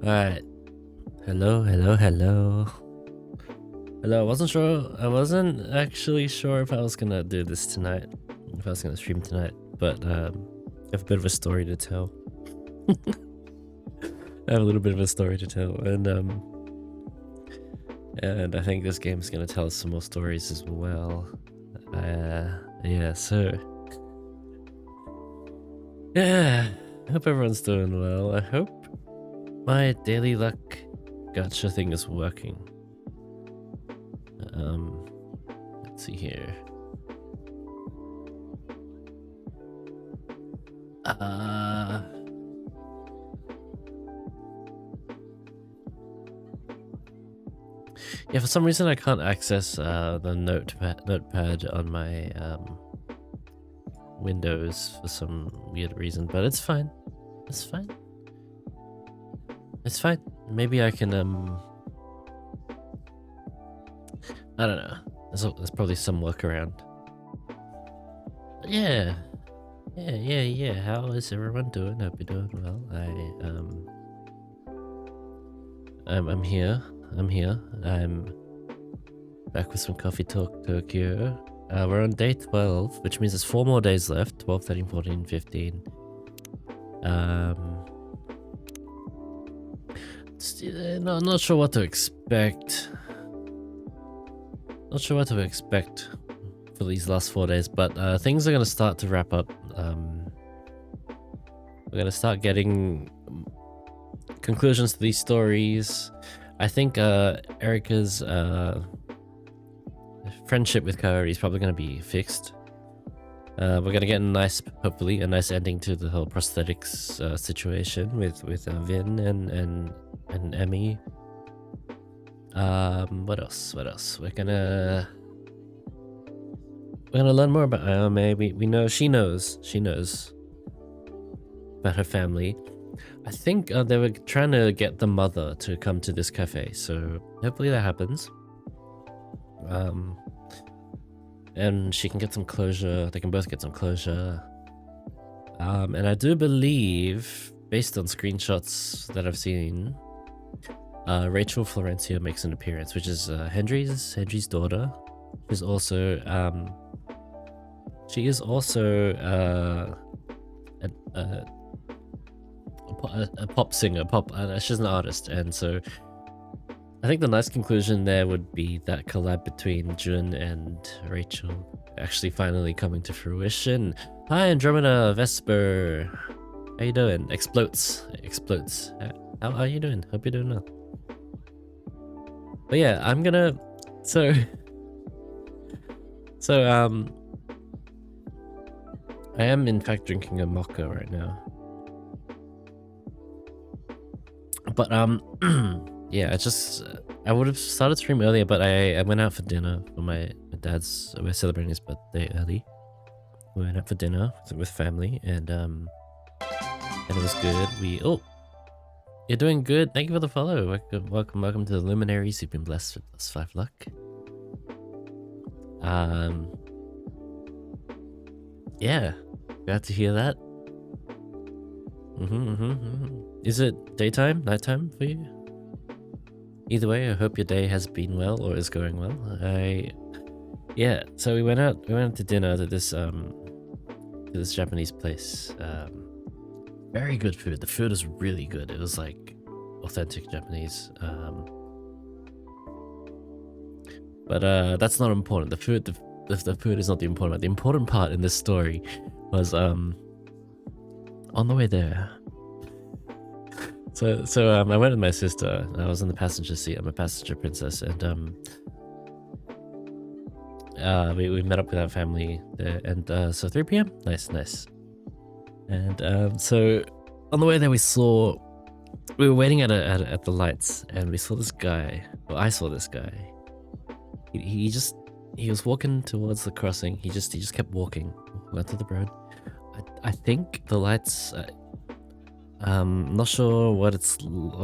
Alright. Hello. Hello, I wasn't actually sure if I was gonna do this tonight. If I was gonna stream tonight, but I have a bit of a story to tell. I have a little bit of a story to tell, and I think this game's gonna tell us some more stories as well. Yeah, so yeah, I hope everyone's doing well. I hope my daily luck gacha thing is working. Let's see here. Yeah, for some reason I can't access the notepad on my Windows for some weird reason, but it's fine. It's fine. It's fine. Maybe I can I don't know. There's probably some workaround. But yeah. How is everyone doing? Hope you're doing well. I'm here. I'm back with some Coffee Talk Tokyo. We're on day 12, which means there's 4 more days left. 12, 13, 14, 15. No, I'm not sure what to expect. Not sure what to expect for these last 4 days, but things are going to start to wrap up. We're going to start getting conclusions to these stories. I think Erica's friendship with Kaori is probably going to be fixed. We're going to get hopefully a nice ending to the whole prosthetics situation with Vin and Emmy. What else? We're gonna learn more about Ayame. We know she knows about her family. I think they were trying to get the mother to come to this cafe, so hopefully that happens. And she can get some closure. They can both get some closure. And I do believe, based on screenshots that I've seen, Rachel Florencio makes an appearance, which is Hendry's daughter. She's also a pop singer. She's an artist, and so I think the nice conclusion there would be that collab between Jun and Rachel actually finally coming to fruition. Hi, Andromeda Vesper. How you doing? Explodes. How are you doing? Hope you're doing well. But yeah, I'm gonna so I am in fact drinking a Mocha right now. But yeah, I would have started stream earlier, but I went out for dinner for my dad's. We're celebrating his birthday early. We went out for dinner with family, and it was good. You're doing good. Thank you for the follow. Welcome to the LumenDArius. You've been blessed with +5 luck. Yeah, glad to hear that. Is it daytime, nighttime for you? Either way, I hope your day has been well or is going well. Yeah. So we went out to dinner to this Japanese place. Very good food. The food is really good. It was like authentic Japanese. But that's not important. The food is not the important part. The important part in this story was on the way there. So I went with my sister. I was in the passenger seat. I'm a passenger princess, and we met up with our family there, and so 3 p.m. Nice. And so on the way there, we were waiting at the lights, and we saw this guy. Well, I saw this guy. He was walking towards the crossing. He just kept walking onto the road. I think the lights. Not sure what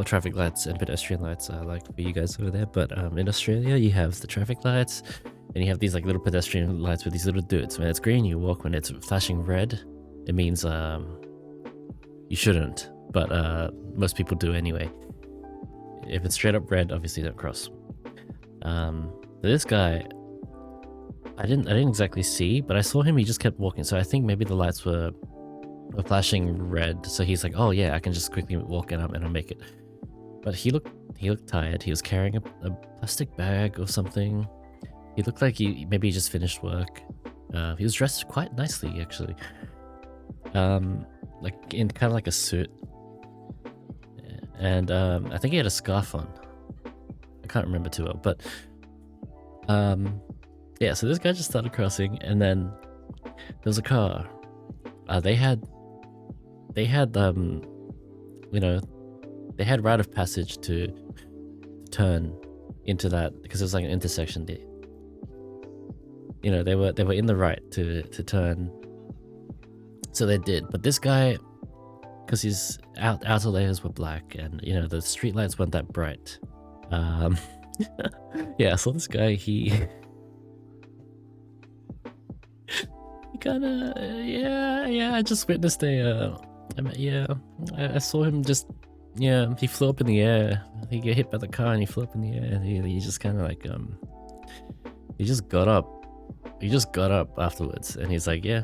traffic lights and pedestrian lights are like for you guys over there, but in Australia you have the traffic lights, and you have these like little pedestrian lights with these little dudes. When it's green, you walk. When it's flashing red, it means you shouldn't, but most people do anyway. If it's straight up red, obviously don't cross. This guy, I didn't exactly see, but I saw him. He just kept walking, so I think maybe the lights were flashing red. So he's like, "Oh yeah, I can just quickly walk in and I'll make it." But he looked tired. He was carrying a plastic bag or something. He looked like maybe he just finished work. He was dressed quite nicely actually, like in kind of like a suit, and I think he had a scarf on. I can't remember too well, but yeah. So this guy just started crossing, and then there was a car. They had you know, they had right of passage to turn into that, because it was like an intersection there. You know, they were in the right to turn, so they did. But this guy, because his outer layers were black, and you know the street lights weren't that bright. Yeah, so this guy, he kind of yeah. I just witnessed I saw him just he flew up in the air. He got hit by the car and he flew up in the air, and he just kind of like he just got up. He just got up afterwards, and he's like, yeah.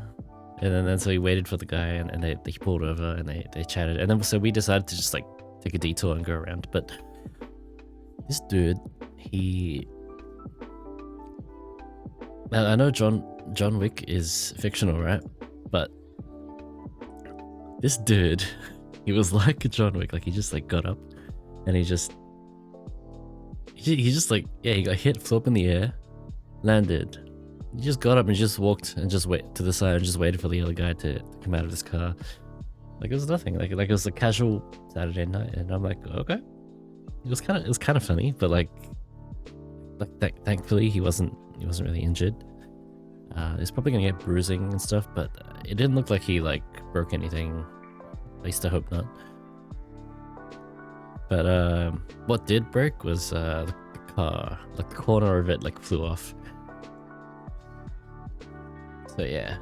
And then so he waited for the guy, and they pulled over, and they chatted, and then so we decided to just like take a detour and go around. But this dude, I know John Wick is fictional, right? But this dude, he was like John Wick. Like he just like got up, and he just like he got hit, flew up in the air, landed. He just got up and just walked and just wait to the side and just waited for the other guy to come out of his car. Like it was nothing. Like it was a casual Saturday night, and I'm like, okay. It was kind of funny, but like thankfully he wasn't really injured. He's probably gonna get bruising and stuff, but it didn't look like he like broke anything. At least I hope not. But what did break was the car. Like the corner of it like flew off. So yeah,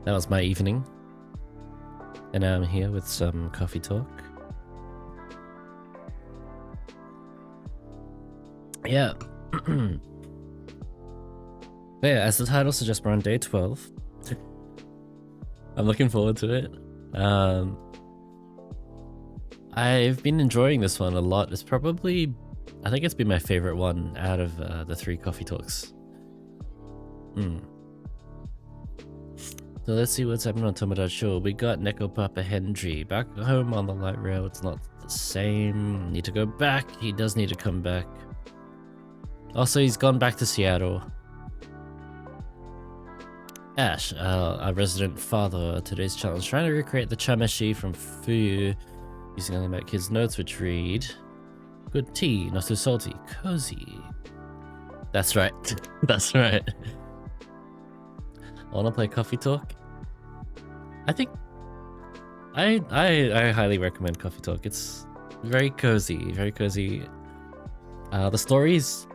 that was my evening, and now I'm here with some coffee talk. Yeah. Yeah, as the title suggests, we're on day 12. I'm looking forward to it. I've been enjoying this one a lot. It's probably, I think it's been my favorite one out of the 3 coffee talks. So let's see what's happening on Tomodachi. We got Neko Papa Hendry back home on the light rail. It's not the same. Need to go back. He does need to come back. Also, he's gone back to Seattle. Ash, our resident father, today's challenge, trying to recreate the chameshi from Fuyu using only my kids' notes, which read, good tea, not too salty, cozy. That's right. That's right. I want to play Coffee Talk. I think I highly recommend Coffee Talk. It's very cozy, very cozy. The stories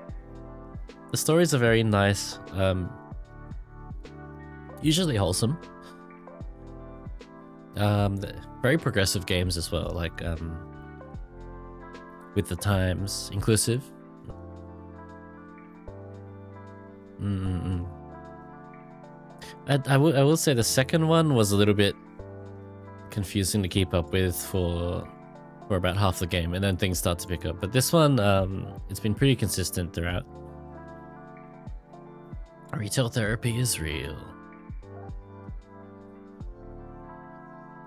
are very nice. Usually wholesome. Very progressive games as well, like with the times, inclusive. I will say the second one was a little bit confusing to keep up with for about half the game, and then things start to pick up. But this one, it's been pretty consistent throughout. Retail therapy is real.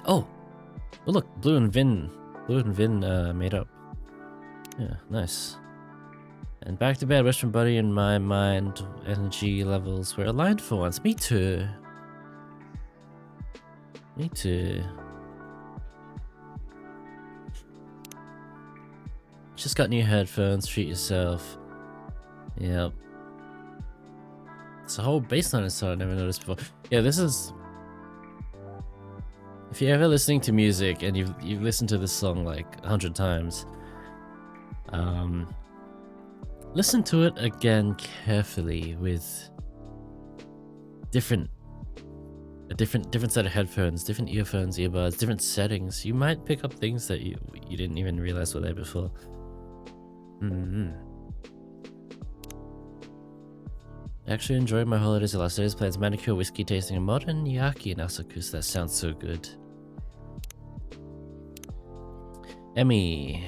Oh, well, look, Blue and Vin made up. Yeah, nice. And back to bed, Western body and my mind energy levels were aligned for once. Me too. Me too. Just got new headphones, treat yourself. Yep. It's a whole bass line inside I never noticed before. Yeah, this is... If you're ever listening to music and you've listened to this song like 100 times, listen to it again carefully with a different set of headphones, different earphones, earbuds, different settings. You might pick up things that you didn't even realize were there before. Actually enjoyed my holidays the last days. Plans manicure, whiskey tasting, and modern yaki and asakus. That sounds so good. Emmy.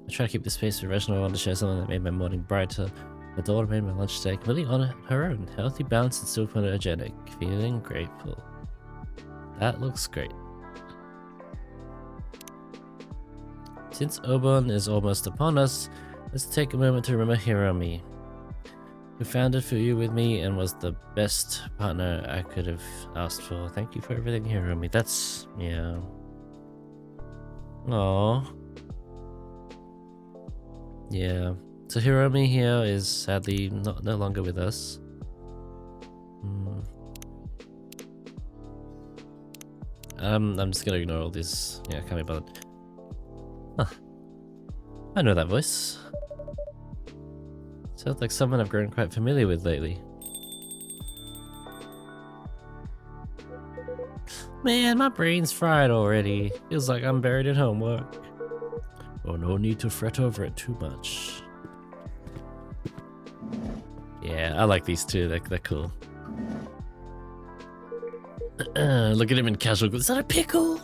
I try to keep the space professional. I want to share something that made my morning brighter. My daughter made my lunch today completely on her own. Healthy, balanced, and still photogenic. Feeling grateful. That looks great. Since Obon is almost upon us, let's take a moment to remember Hiromi, who founded Fuyu with me and was the best partner I could have asked for. Thank you for everything, Hiromi. That's, yeah. Aww. Yeah. So Hiromi here is sadly no longer with us. I'm just gonna ignore all this. Yeah, can't be bothered. Huh. I know that voice. Sounds like someone I've grown quite familiar with lately. Man, my brain's fried already. Feels like I'm buried in homework. Oh, no need to fret over it too much. Yeah, I like these two. They're cool. Look at him in casual. Is that a pickle?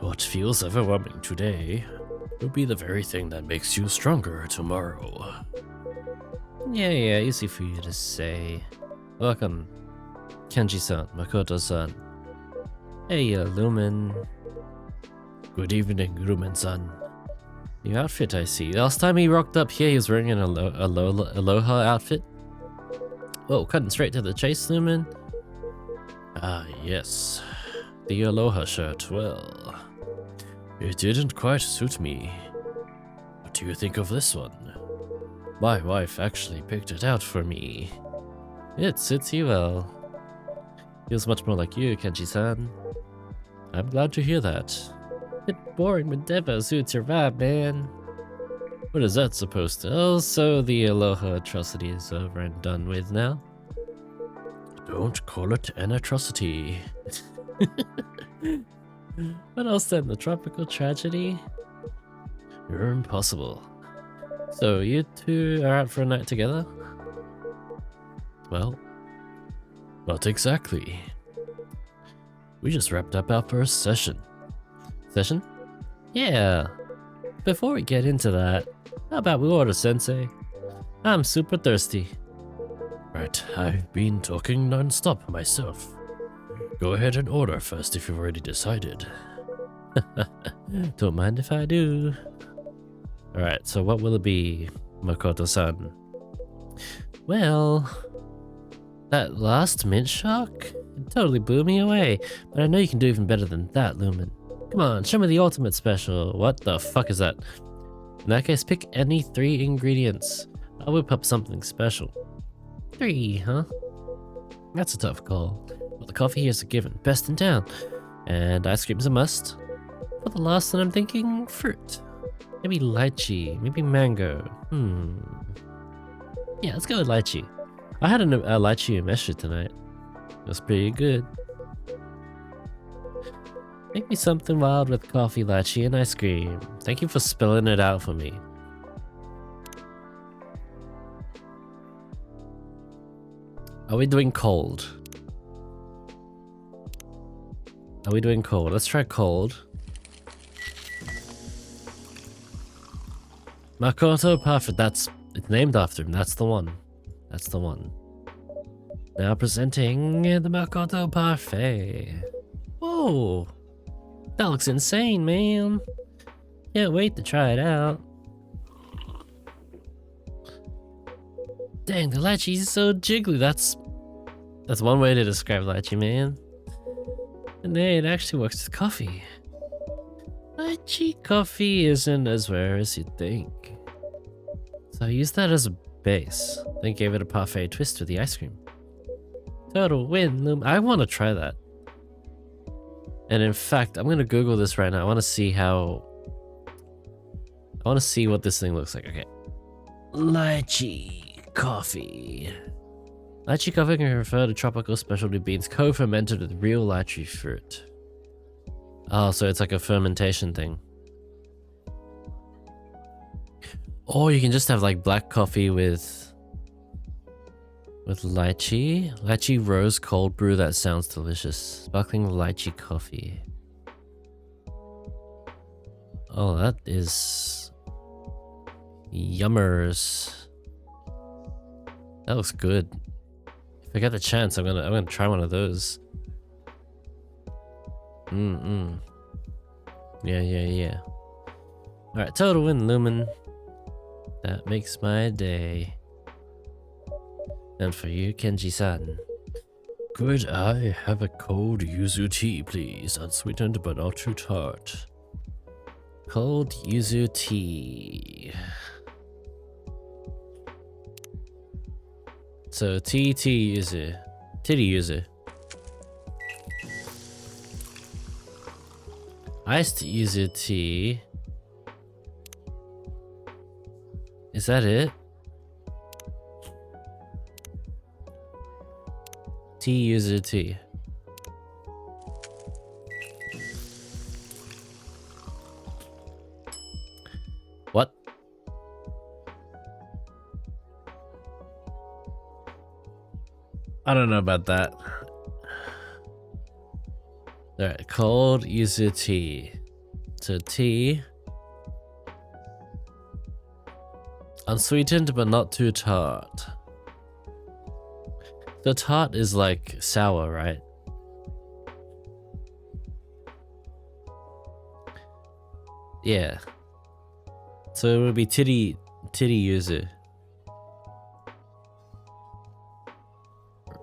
What feels overwhelming today will be the very thing that makes you stronger tomorrow. Yeah, easy for you to say. Welcome, Kenji-san, Makoto-san. Hey, Lumen. Good evening, Lumen-san. New outfit, I see. Last time he rocked up here, he was wearing an Aloha outfit. Whoa, cutting straight to the chase, Lumen. Ah, yes. The Aloha shirt, well, it didn't quite suit me. What do you think of this one? My wife actually picked it out for me. It suits you well. Feels much more like you, Kenji-san. I'm glad to hear that. Bit boring, but Deva suits your vibe, man. What is that supposed to? Oh, so the Aloha atrocity is over and done with now? Don't call it an atrocity. What else then? The tropical tragedy? You're impossible. So you two are out for a night together? Well, not exactly. We just wrapped up our first session. Session? Yeah. Before we get into that, how about we order, Sensei? I'm super thirsty. Right, I've been talking non-stop myself. Go ahead and order first if you've already decided. Don't mind if I do. Alright, so what will it be, Makoto-san? Well, that last mint shark? It totally blew me away, but I know you can do even better than that, Lumen. Come on, show me the ultimate special. What the fuck is that? In that case, pick any 3 ingredients. I'll whip up something special. 3, huh? That's a tough call. Well, the coffee here's a given. Best in town. And ice cream's a must. For the last one, I'm thinking fruit. Maybe lychee. Maybe mango. Yeah, let's go with lychee. I had a lychee umeshu tonight. It was pretty good. Make me something wild with coffee, lychee, and ice cream. Thank you for spelling it out for me. Are we doing cold? Are we doing cold? Let's try cold. Makoto Parfait, it's named after him. That's the one. That's the one. Now presenting the Makoto Parfait. Whoa! That looks insane, man. Can't wait to try it out. Dang, the lychee is so jiggly. That's one way to describe lychee, man. And hey, it actually works with coffee. Lychee coffee isn't as rare as you'd think. So I used that as a base, then gave it a parfait twist with the ice cream. Total win. I want to try that. And in fact, I'm going to Google this right now. I want to see how I want to see what this thing looks like. Okay. Lychee coffee. Lychee coffee can refer to tropical specialty beans co-fermented with real lychee fruit. Oh, so it's like a fermentation thing. Or you can just have like black coffee with lychee. Lychee rose cold brew, that sounds delicious. Sparkling lychee coffee. Oh, that is yummers. That looks good. If I get the chance, I'm gonna try one of those. Yeah. Alright, total win, Lumen. That makes my day. And for you, Kenji-san. Could I have a cold yuzu tea, please? Unsweetened but not too tart. Cold yuzu tea. So tea yuzu. Titty yuzu. Iced yuzu tea. Is that it? Tea yuzu tea. What? I don't know about that. Alright, cold yuzu tea. So tea. Unsweetened but not too tart. The tart is like sour, right? Yeah. So it would be titty yuzu.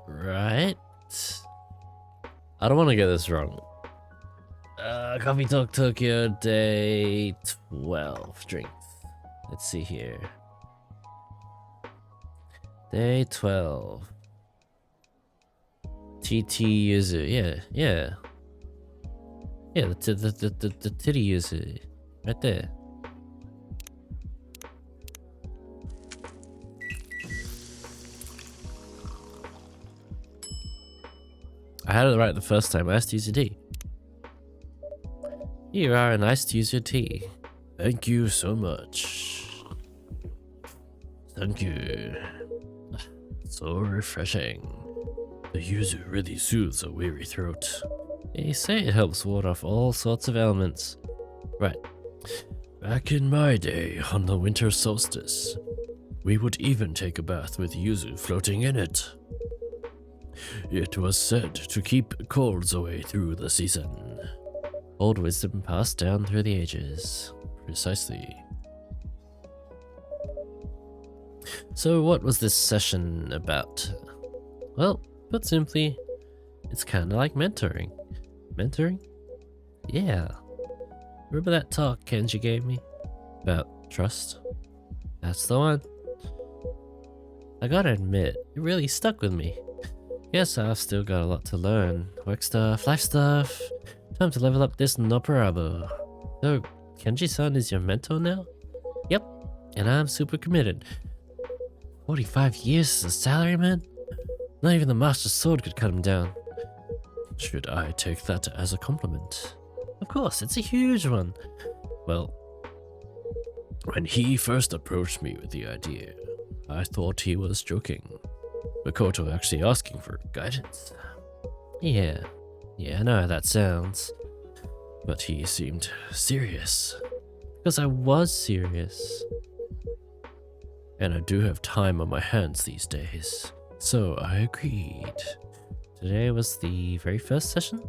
Right? I don't want to get this wrong. Coffee Talk Tokyo day 12 drinks. Let's see here. Day 12. TT yuzu. Yeah, the titty yuzu. Right there. I had it right the first time. Iced yuzu tea. Here are an iced yuzu tea. Thank you so much. Thank you. So refreshing. The yuzu really soothes a weary throat. They say it helps ward off all sorts of ailments. Right. Back in my day, on the winter solstice, we would even take a bath with yuzu floating in it. It was said to keep colds away through the season. Old wisdom passed down through the ages. Precisely. So what was this session about? Well, put simply, it's kinda like mentoring. Mentoring? Yeah. Remember that talk Kenji gave me? About trust? That's the one. I gotta admit, it really stuck with me. Guess I've still got a lot to learn. Work stuff, life stuff. Time to level up this Nopperabo. So, Kenji-san is your mentor now? Yep, and I'm super committed. 45 years as a salaryman? Not even the Master Sword could cut him down. Should I take that as a compliment? Of course, it's a huge one. Well, when he first approached me with the idea, I thought he was joking. Makoto actually asking for guidance. Yeah, I know how that sounds. But he seemed serious. Because I was serious. And I do have time on my hands these days. So I agreed. Today was the very first session?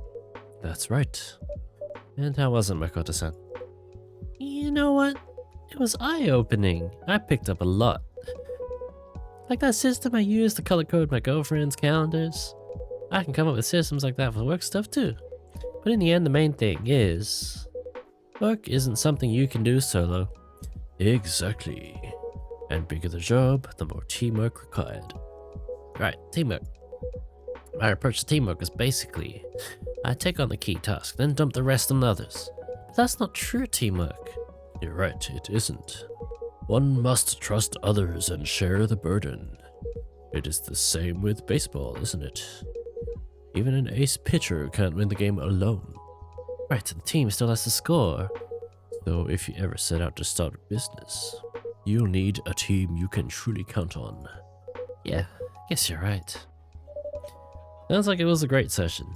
That's right. And how was it, Makoto-san? You know what? It was eye-opening. I picked up a lot. Like that system I use to color code my girlfriend's calendars. I can come up with systems like that for work stuff too. But in the end, the main thing is, work isn't something you can do solo. Exactly. And bigger the job, the more teamwork required. Right, teamwork. My approach to teamwork is basically, I take on the key task, then dump the rest on others. But that's not true teamwork. You're right, it isn't. One must trust others and share the burden. It is the same with baseball, isn't it? Even an ace pitcher can't win the game alone. Right, the team still has to score. So if you ever set out to start a business, you'll need a team you can truly count on. Yeah, guess you're right. Sounds like it was a great session.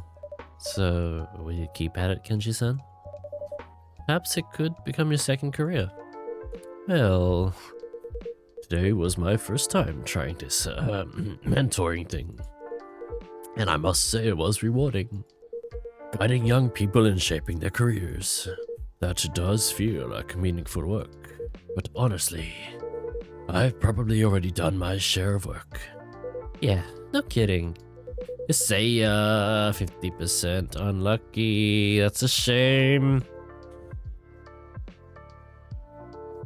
So, will you keep at it, Kenji-san? Perhaps it could become your second career. Well, today was my first time trying this mentoring thing. And I must say it was rewarding. Guiding young people in shaping their careers. That does feel like meaningful work. But honestly, I've probably already done my share of work. Yeah, no kidding. Just say 50% unlucky. That's a shame.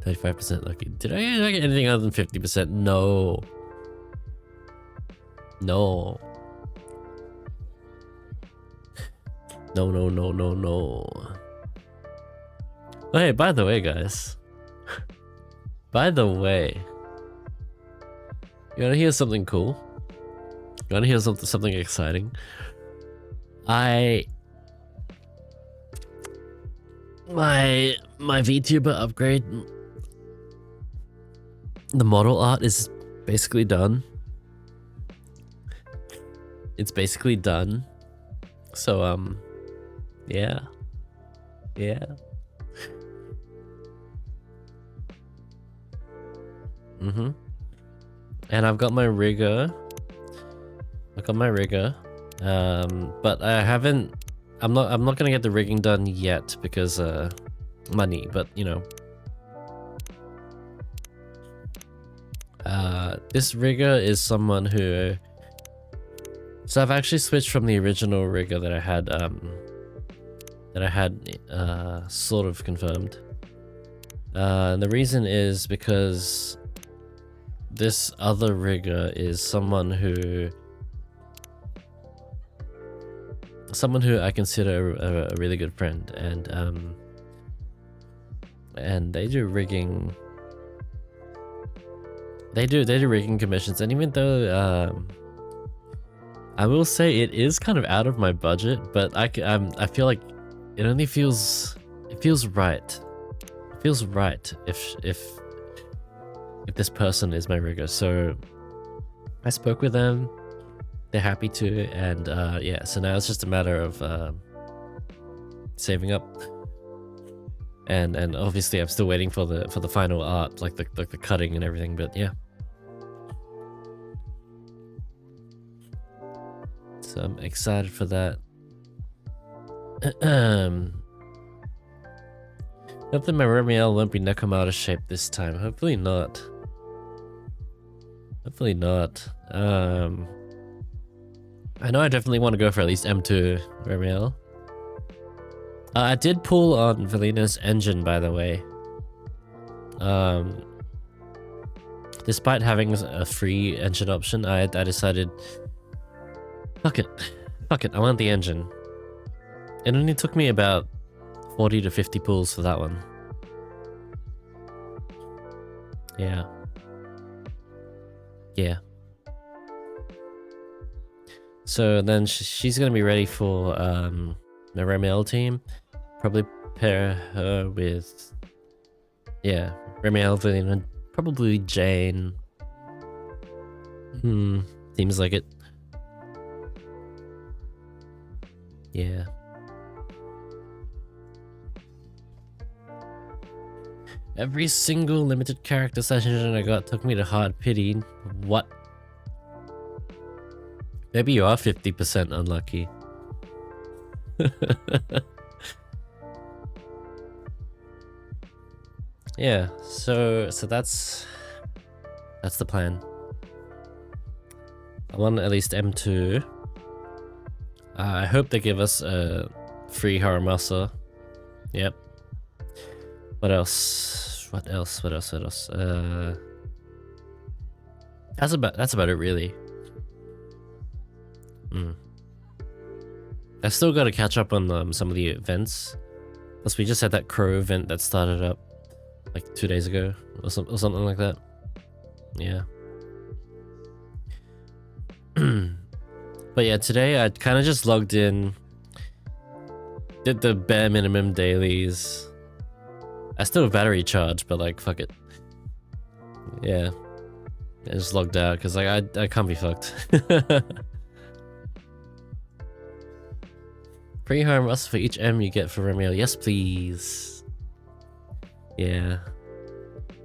35% lucky. Did I get anything other than 50%? No. No. No, no, no, no, no. Oh, hey, by the way, guys. By the way. You wanna hear something cool? You wanna hear something exciting? My VTuber upgrade, the model art is basically done. It's basically done. So yeah. And I've got my rigger. But I haven't. I'm not gonna get the rigging done yet because money. But you know, this rigger is someone who. So I've actually switched from the original rigger that I had sort of confirmed. And the reason is because this other rigger is someone who I consider a really good friend, and they do rigging. They do rigging commissions, and even though I will say it is kind of out of my budget, but I feel like it only feels right. It feels right if this person is my rigger. So I spoke with them. They're happy to, and yeah. So now it's just a matter of saving up, and obviously I'm still waiting for the final art, like the cutting and everything. But yeah. So I'm excited for that. Hopefully my Remiel won't be Nekomata shaped this time. Hopefully not. Hopefully not. I know I definitely want to go for at least M2 Remiel. I did pull on Valina's engine, by the way. Despite having a free engine option, I decided, fuck it, I want the engine. It only took me about 40 to 50 pulls for that one. Yeah. So then she's gonna be ready for the Remiel team. Probably pair her with, yeah, Remiel, Valina, probably Jane. Seems like it. Yeah. Every single limited character session I got took me to hard pity. What? Maybe you are 50% unlucky. Yeah, so that's the plan. I want at least M2. I hope they give us a free Haramasa. Yep. What else? What else? That's about it, really. I've still got to catch up on some of the events. Plus, we just had that crow event that started up. like 2 days ago or something like that. Yeah. But yeah, today I kind of just logged in, did the bare minimum dailies. I still have battery charge, but like, fuck it. Yeah. I just logged out because like I can't be fucked. Free home rust for each M you get for Remiel. Yes, please. Yeah.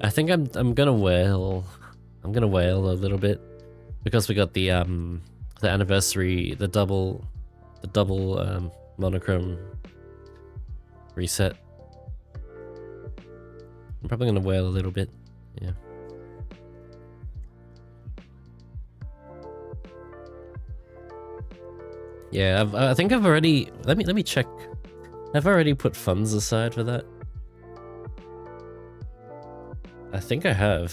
I think I'm gonna wail. I'm gonna wail a little bit because we got the anniversary, the double monochrome reset. I'm probably gonna wail a little bit. Yeah. Yeah, I think I've already, let me check. I've already put funds aside for that. I think I have.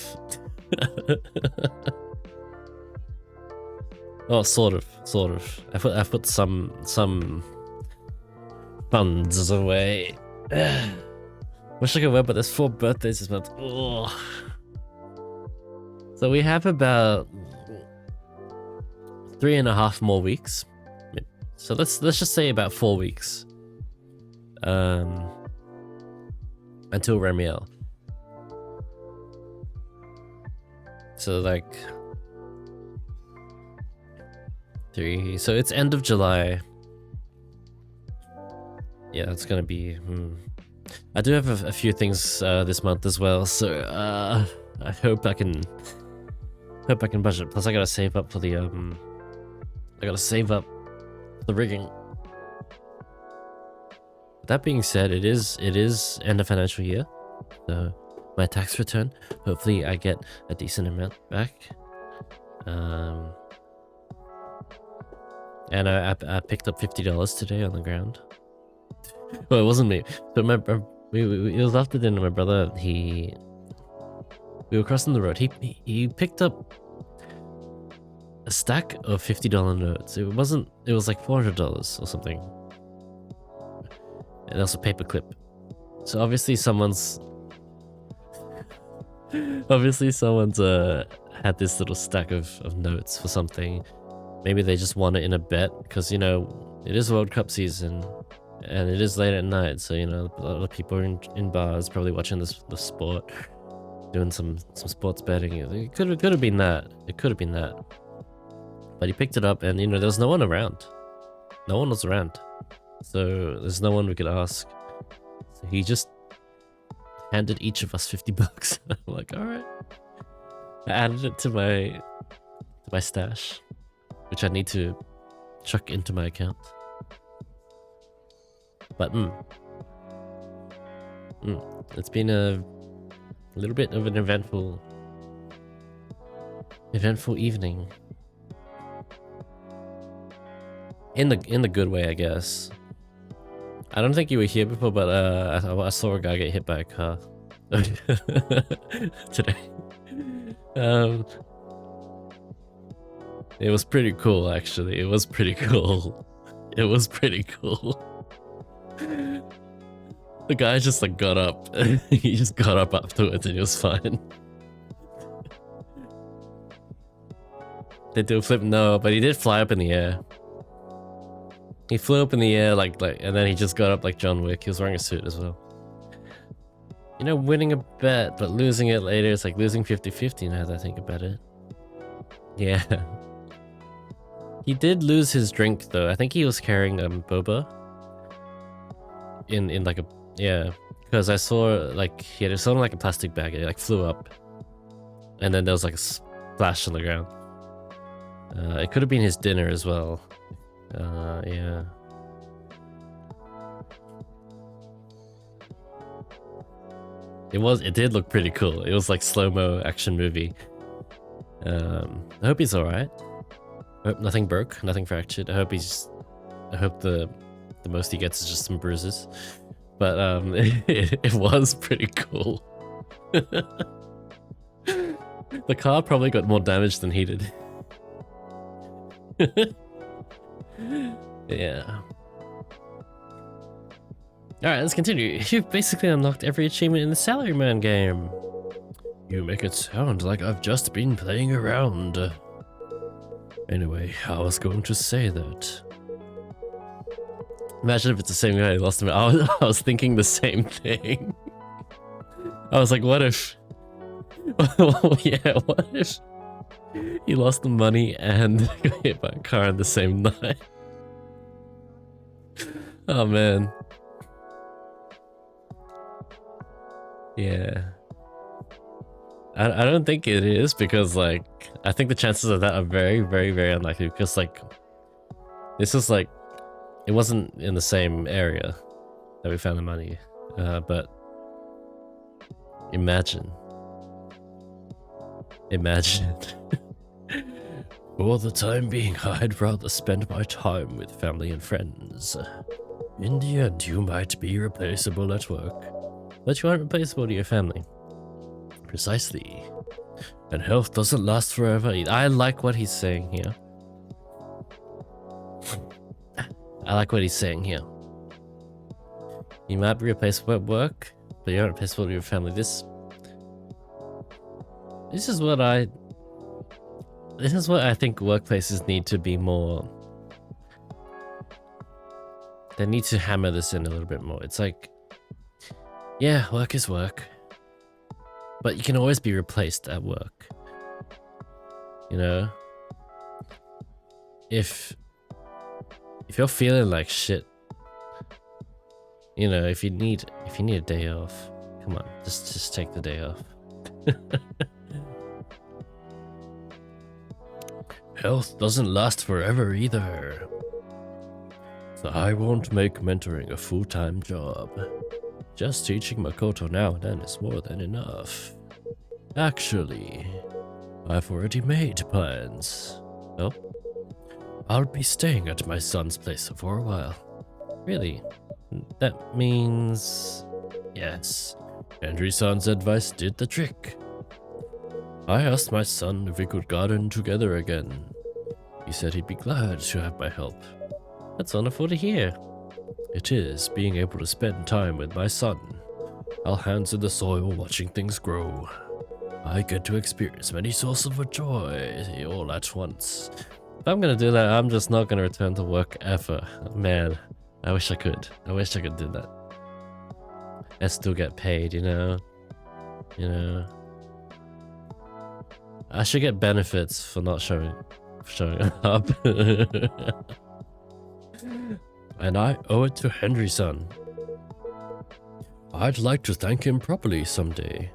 Oh, sort of. I put some funds away. Wish I could wear, but there's 4 birthdays this month. Ugh. So we have about 3.5 more weeks. So let's just say about 4 weeks. Until Remiel. So like 3. So it's end of July. Yeah, it's gonna be. I do have a few things this month as well. So I hope I can budget. Plus, I gotta save up for the I gotta save up the rigging. That being said, it is end of financial year, so my tax return, hopefully I get a decent amount back. And I picked up $50 today on the ground. Well, it wasn't me. So it was after dinner. My brother, we were crossing the road. He picked up a stack of $50 notes. It was like $400 or something. And also paperclip. So obviously someone's had this little stack of notes for something. Maybe they just won it in a bet because, you know, it is World Cup season and it is late at night. So, you know, a lot of people are in bars probably watching the sport, doing some sports betting. It could have been that. It could have been that. But he picked it up and, you know, there was no one around. No one was around. So there's no one we could ask. So he just handed each of us $50. I'm like, all right. I added it to my stash, which I need to chuck into my account. But it's been a little bit of an eventful evening. In the good way, I guess. I don't think you were here before, but I saw a guy get hit by a car today. It was pretty cool, actually. It was pretty cool. The guy just like got up. He just got up afterwards and he was fine. Did do a flip? No, but he did fly up in the air. He flew up in the air like, and then he just got up like John Wick. He was wearing a suit as well. You know, winning a bet but losing it later, it's like losing 50-50 now that I think about it. Yeah. He did lose his drink though. I think he was carrying boba. In like a, yeah. Because I saw like he had something like a plastic bag. It like flew up. And then there was like a splash on the ground. It could have been his dinner as well. Yeah. It did look pretty cool. It was like slow-mo action movie. I hope he's alright. I hope nothing broke, nothing fractured. I hope the most he gets is just some bruises. But it was pretty cool. The car probably got more damage than he did. Yeah. Alright, let's continue. You've basically unlocked every achievement in the Salaryman game. You make it sound like I've just been playing around. Anyway, I was going to say that. Imagine if it's the same guy who lost him. I was thinking the same thing. I was like, what if... Oh yeah, what if he lost the money and got hit by a car on the same night? Oh man. Yeah. I don't think it is, because like I think the chances of that are very, very, very unlikely, because like this is like it wasn't in the same area that we found the money, but imagine for the time being I'd rather spend my time with family and friends. In the end you might be replaceable at work, but you aren't replaceable to your family. Precisely. And health doesn't last forever either. I like what he's saying here. I like what he's saying here. You might be replaceable at work, but you're not replaceable to your family. This is what I think workplaces need to be more. They need to hammer this in a little bit more. It's like, yeah, work is work, but you can always be replaced at work. You know? If you're feeling like shit, you know, if you need a day off, come on, just take the day off. Health doesn't last forever either. So I won't make mentoring a full-time job. Just teaching Makoto now and then is more than enough. Actually, I've already made plans. Oh? I'll be staying at my son's place for a while. Really? That means... Yes, Henry-san's advice did the trick. I asked my son if we could garden together again. He said he'd be glad to have my help. That's wonderful to hear. It is, being able to spend time with my son. Our hands in the soil watching things grow. I get to experience many sources of joy all at once. If I'm gonna do that, I'm just not gonna return to work ever. Man, I wish I could. I wish I could do that. I still get paid, you know? You know? I should get benefits for not showing up. And I owe it to Henry-san. I'd like to thank him properly someday.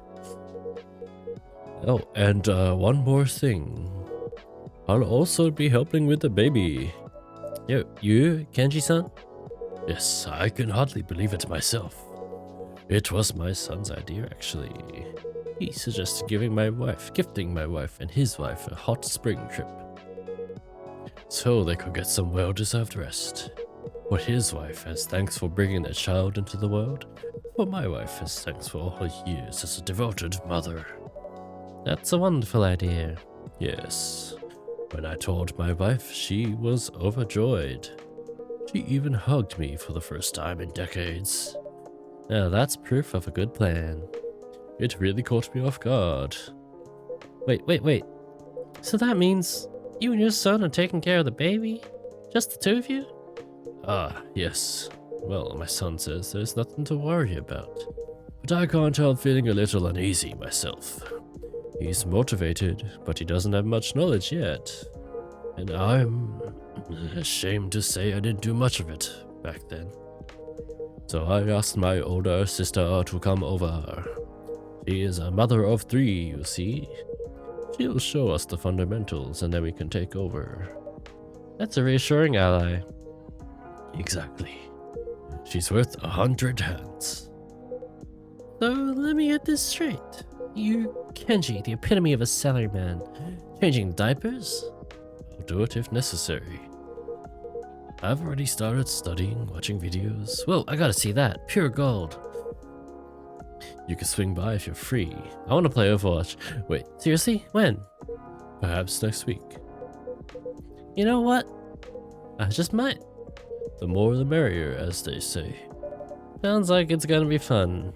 Oh, and one more thing. I'll also be helping with the baby. Yo, you, Kenji-san? Yes, I can hardly believe it myself. It was my son's idea, actually. He suggested gifting my wife and his wife a hot spring trip, so they could get some well-deserved rest. For his wife, as thanks for bringing their child into the world. For my wife, as thanks for all her years as a devoted mother. That's a wonderful idea. Yes. When I told my wife, she was overjoyed. She even hugged me for the first time in decades. Now that's proof of a good plan. It really caught me off guard. Wait. So that means you and your son are taking care of the baby? Just the two of you? Ah, yes. Well, my son says there's nothing to worry about. But I can't help feeling a little uneasy myself. He's motivated, but he doesn't have much knowledge yet. And I'm ashamed to say I didn't do much of it back then. So I asked my older sister to come over. She is a mother of 3, you see. She'll show us the fundamentals and then we can take over. That's a reassuring ally. Exactly. She's worth 100 hands. So let me get this straight. You, Kenji, the epitome of a salaryman, changing diapers? I'll do it if necessary. I've already started studying, watching videos. Well, I gotta see that. Pure gold. You can swing by if you're free. I want to play Overwatch. Wait, seriously? When? Perhaps next week. You know what? I just might. The more the merrier, as they say. Sounds like it's gonna be fun.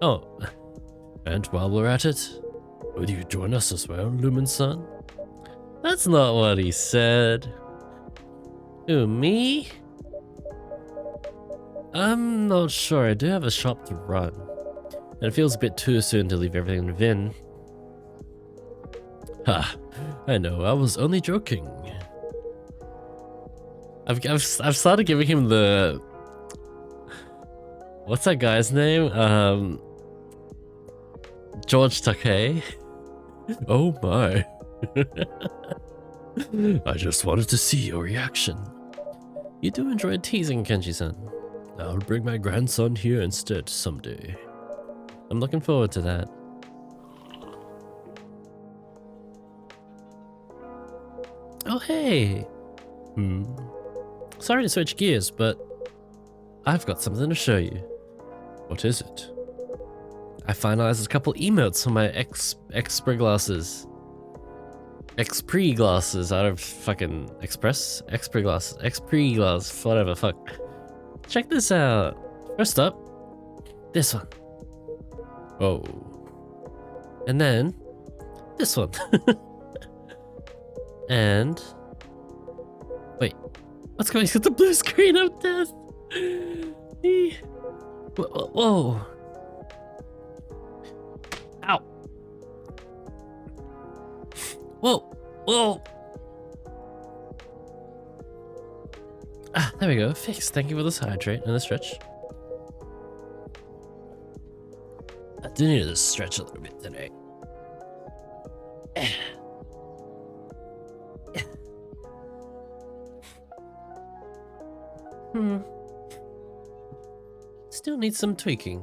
Oh, and while we're at it, would you join us as well, Lumen-san? That's not what he said. Who, me? I'm not sure. I do have a shop to run. And it feels a bit too soon to leave everything in Vin. Ha! I know, I was only joking. I've started giving him the... What's that guy's name? George Takei? Oh my. I just wanted to see your reaction. You do enjoy teasing, Kenji-san. I'll bring my grandson here instead someday. I'm looking forward to that. Oh hey! Sorry to switch gears, but I've got something to show you. What is it? I finalized a couple emotes for my Xpre glasses. Xpre glasses out of fucking Xpre glasses, whatever, fuck. Check this out. First up, this one. Oh. And then, this one. And, wait, what's going on with the blue screen of death? Whoa. Ow. Whoa. Ah, there we go, fixed. Thank you for this hydrate and the stretch. I do need to stretch a little bit today. Still needs some tweaking.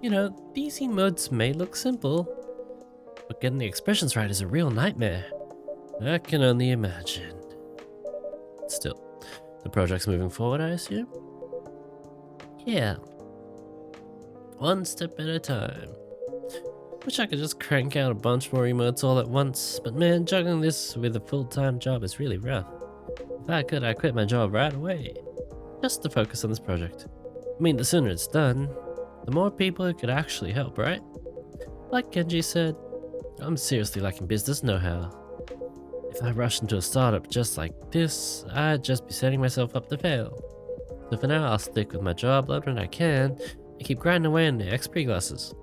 You know, these emotes may look simple, but getting the expressions right is a real nightmare. I can only imagine. Still, the project's moving forward, I assume? Yeah. One step at a time. Wish I could just crank out a bunch more emotes all at once, but man, juggling this with a full-time job is really rough. If I could, I'd quit my job right away, just to focus on this project. I mean, the sooner it's done, the more people it could actually help, right? Like Genji said, I'm seriously lacking business know-how. If I rush into a startup just like this, I'd just be setting myself up to fail. So for now, I'll stick with my job, learn when I can, and keep grinding away on the XP glasses.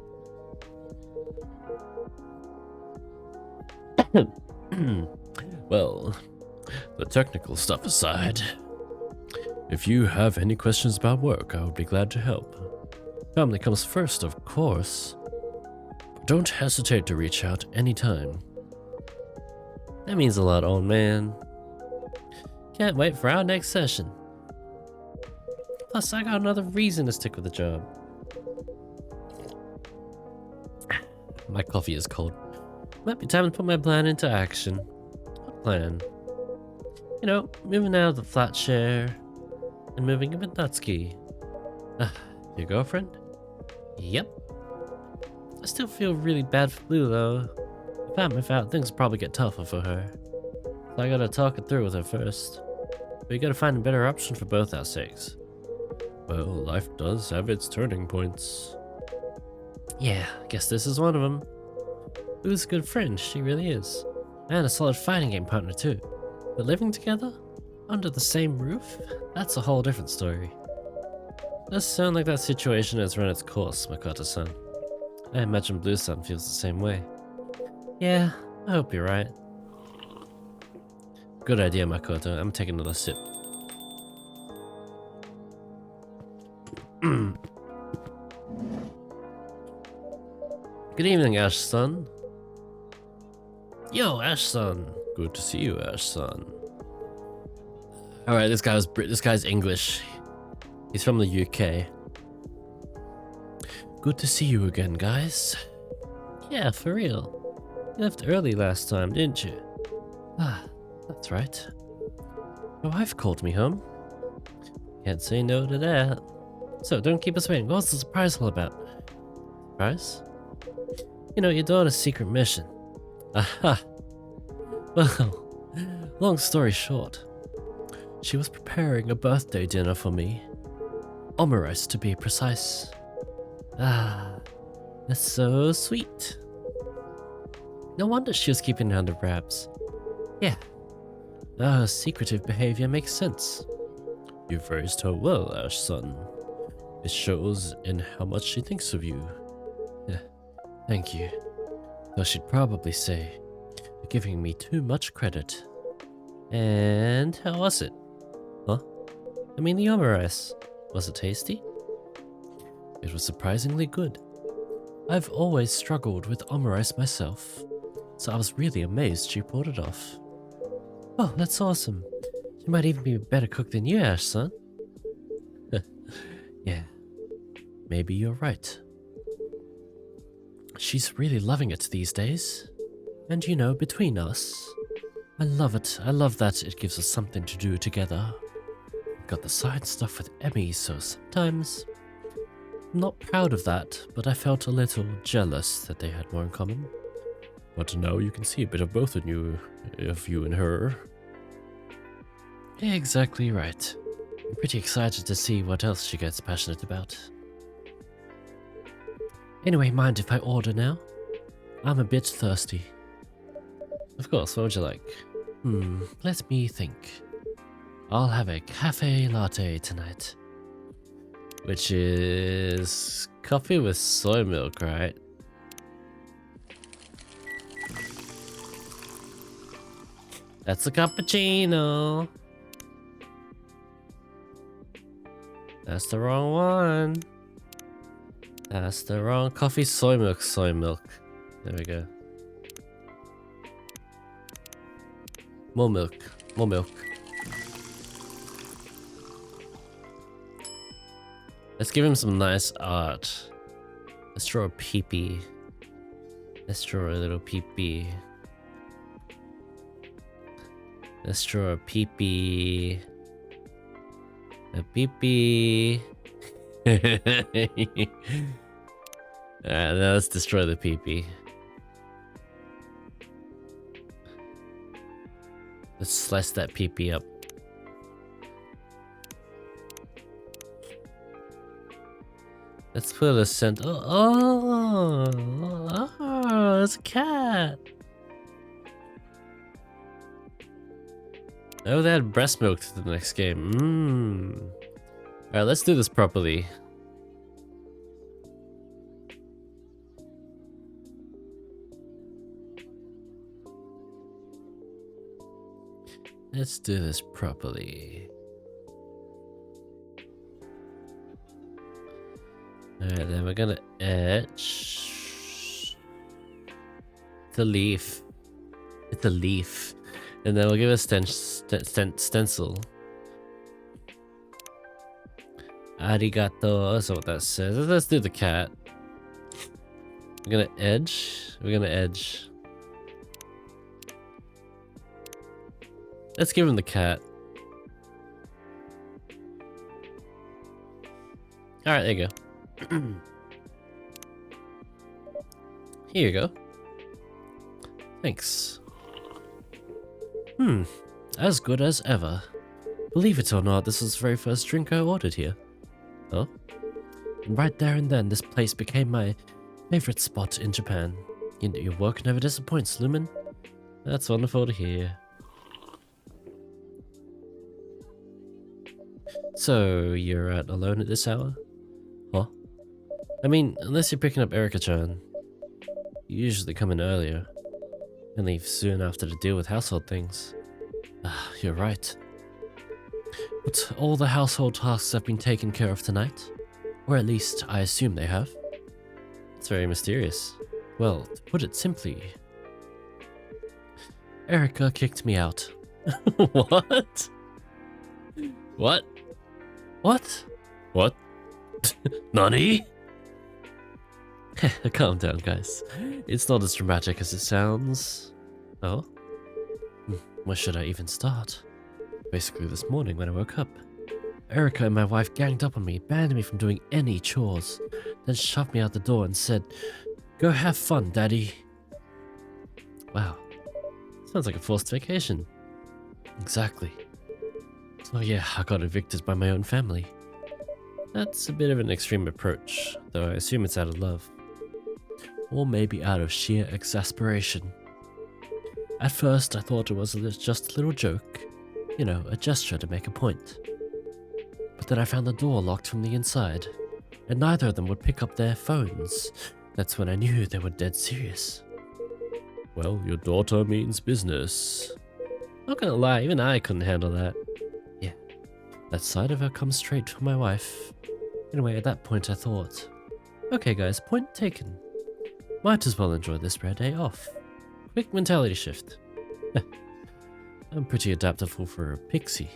Well, the technical stuff aside, if you have any questions about work, I would be glad to help. Family comes first, of course, but don't hesitate to reach out anytime. That means a lot, old man. Can't wait for our next session. Plus, I got another reason to stick with the job. My coffee is cold. Might be time to put my plan into action. What plan? You know, moving out of the flat share and moving in with Natsuki. Your girlfriend? Yep. I still feel really bad for Blue though. If I move out, things will probably get tougher for her. So I gotta talk it through with her first. We gotta find a better option for both our sakes. Well, life does have its turning points. Yeah, I guess this is one of them. Blue's a good friend, she really is. And a solid fighting game partner too. But living together? Under the same roof? That's a whole different story. Does sound like that situation has run its course, Makoto-san. I imagine Blue-san feels the same way. Yeah, I hope you're right. Good idea, Makoto. I'm taking another sip. Good evening, Ash-san. Yo, Ash-san. Good to see you, Ash-san. Alright, this guy's English. He's from the UK. Good to see you again, guys. Yeah, for real. You left early last time, didn't you? Ah, that's right. My wife called me home. Can't say no to that. So, don't keep us waiting. What's the surprise all about? Surprise? You know, your daughter's secret mission. Aha! Well, long story short, she was preparing a birthday dinner for me. Omurice to be precise. Ah, that's so sweet. No wonder she was keeping it under wraps. Yeah. Secretive behavior makes sense. You've raised her well, Ash son. It shows in how much she thinks of you. Yeah, thank you. Though she'd probably say you're giving me too much credit. And how was it? Huh? I mean the omurice. Was it tasty? It was surprisingly good. I've always struggled with omurice myself, so I was really amazed she pulled it off. Oh, that's awesome. She might even be a better cook than you, Ash, son. Yeah, maybe you're right. She's really loving it these days. And you know, between us, I love it. I love that it gives us something to do together. Got the side stuff with Emmy, so sometimes I'm not proud of that, but I felt a little jealous that they had more in common. But now you can see a bit of both of you and her. Exactly right. I'm pretty excited to see what else she gets passionate about. Anyway, mind if I order now? I'm a bit thirsty. Of course, what would you like? Let me think. I'll have a cafe latte tonight. Which is coffee with soy milk, right? That's a cappuccino. That's the wrong one. That's the wrong coffee, soy milk, soy milk. There we go. More milk, more milk. Let's give him some nice art. Let's draw a peepee. Let's draw a little peepee. Let's draw a peepee. A peepee. Alright, now let's destroy the peepee. Let's slice that peepee up. Let's put a scent. Oh, it's a cat. Oh, they had breast milk to the next game. Alright, let's do this properly. Let's do this properly. Alright, then we're gonna etch the leaf. It's a leaf. And then we'll give a stencil. Arigato. That's what that says. Let's do the cat. We're gonna edge. We're gonna edge. Let's give him the cat. Alright, there you go. Here you go. Thanks. As good as ever. Believe it or not, this was the very first drink I ordered here. Oh? And right there and then, this place became my favorite spot in Japan. Your work never disappoints, Lumen. That's wonderful to hear. So, you're out alone at this hour? Huh? I mean, unless you're picking up Erika-chan. You usually come in earlier. And leave soon after to deal with household things. You're right. But all the household tasks have been taken care of tonight. Or at least, I assume they have. It's very mysterious. Well, to put it simply, Erika kicked me out. What? What? What? What? Nani? Calm down, guys. It's not as dramatic as it sounds. Oh? Where should I even start? Basically this morning when I woke up, Erika and my wife ganged up on me, banned me from doing any chores, then shoved me out the door and said, "Go have fun, Daddy." Wow. Sounds like a forced vacation. Exactly. So yeah, I got evicted by my own family. That's a bit of an extreme approach, though I assume it's out of love. Or maybe out of sheer exasperation. At first I thought it was just a little joke, you know, a gesture to make a point. But then I found the door locked from the inside, and neither of them would pick up their phones. That's when I knew they were dead serious. Well, your daughter means business. Not gonna lie, even I couldn't handle that. Yeah, that side of her comes straight from my wife. Anyway, at that point I thought, okay guys, point taken. Might as well enjoy this rare day off. Quick mentality shift. I'm pretty adaptable for a pixie.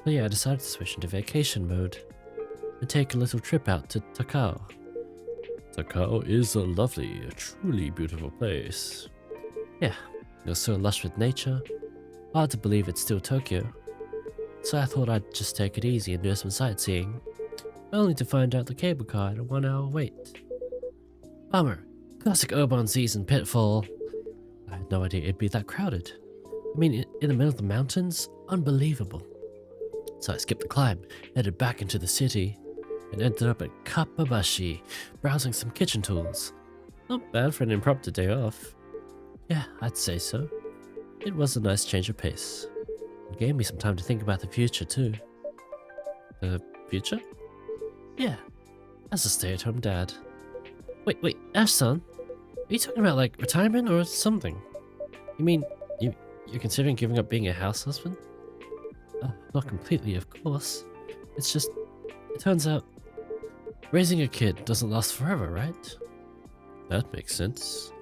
So yeah, I decided to switch into vacation mode and take a little trip out to Takao. Takao is a lovely, a truly beautiful place. Yeah, it was so lush with nature, hard to believe it's still Tokyo. So I thought I'd just take it easy and do some sightseeing, only to find out the cable car had a 1-hour wait. Bummer, classic urban season pitfall. I had no idea it'd be that crowded. I mean, in the middle of the mountains? Unbelievable. So I skipped the climb, headed back into the city, and ended up at Kappabashi, browsing some kitchen tools. Not bad for an impromptu day off. Yeah, I'd say so. It was a nice change of pace. It gave me some time to think about the future too. The future? Yeah, as a stay-at-home dad. Wait, Ash-san? Are you talking about like retirement or something? You mean you're considering giving up being a house husband? Not completely, of course. It's just, it turns out, raising a kid doesn't last forever, right? That makes sense.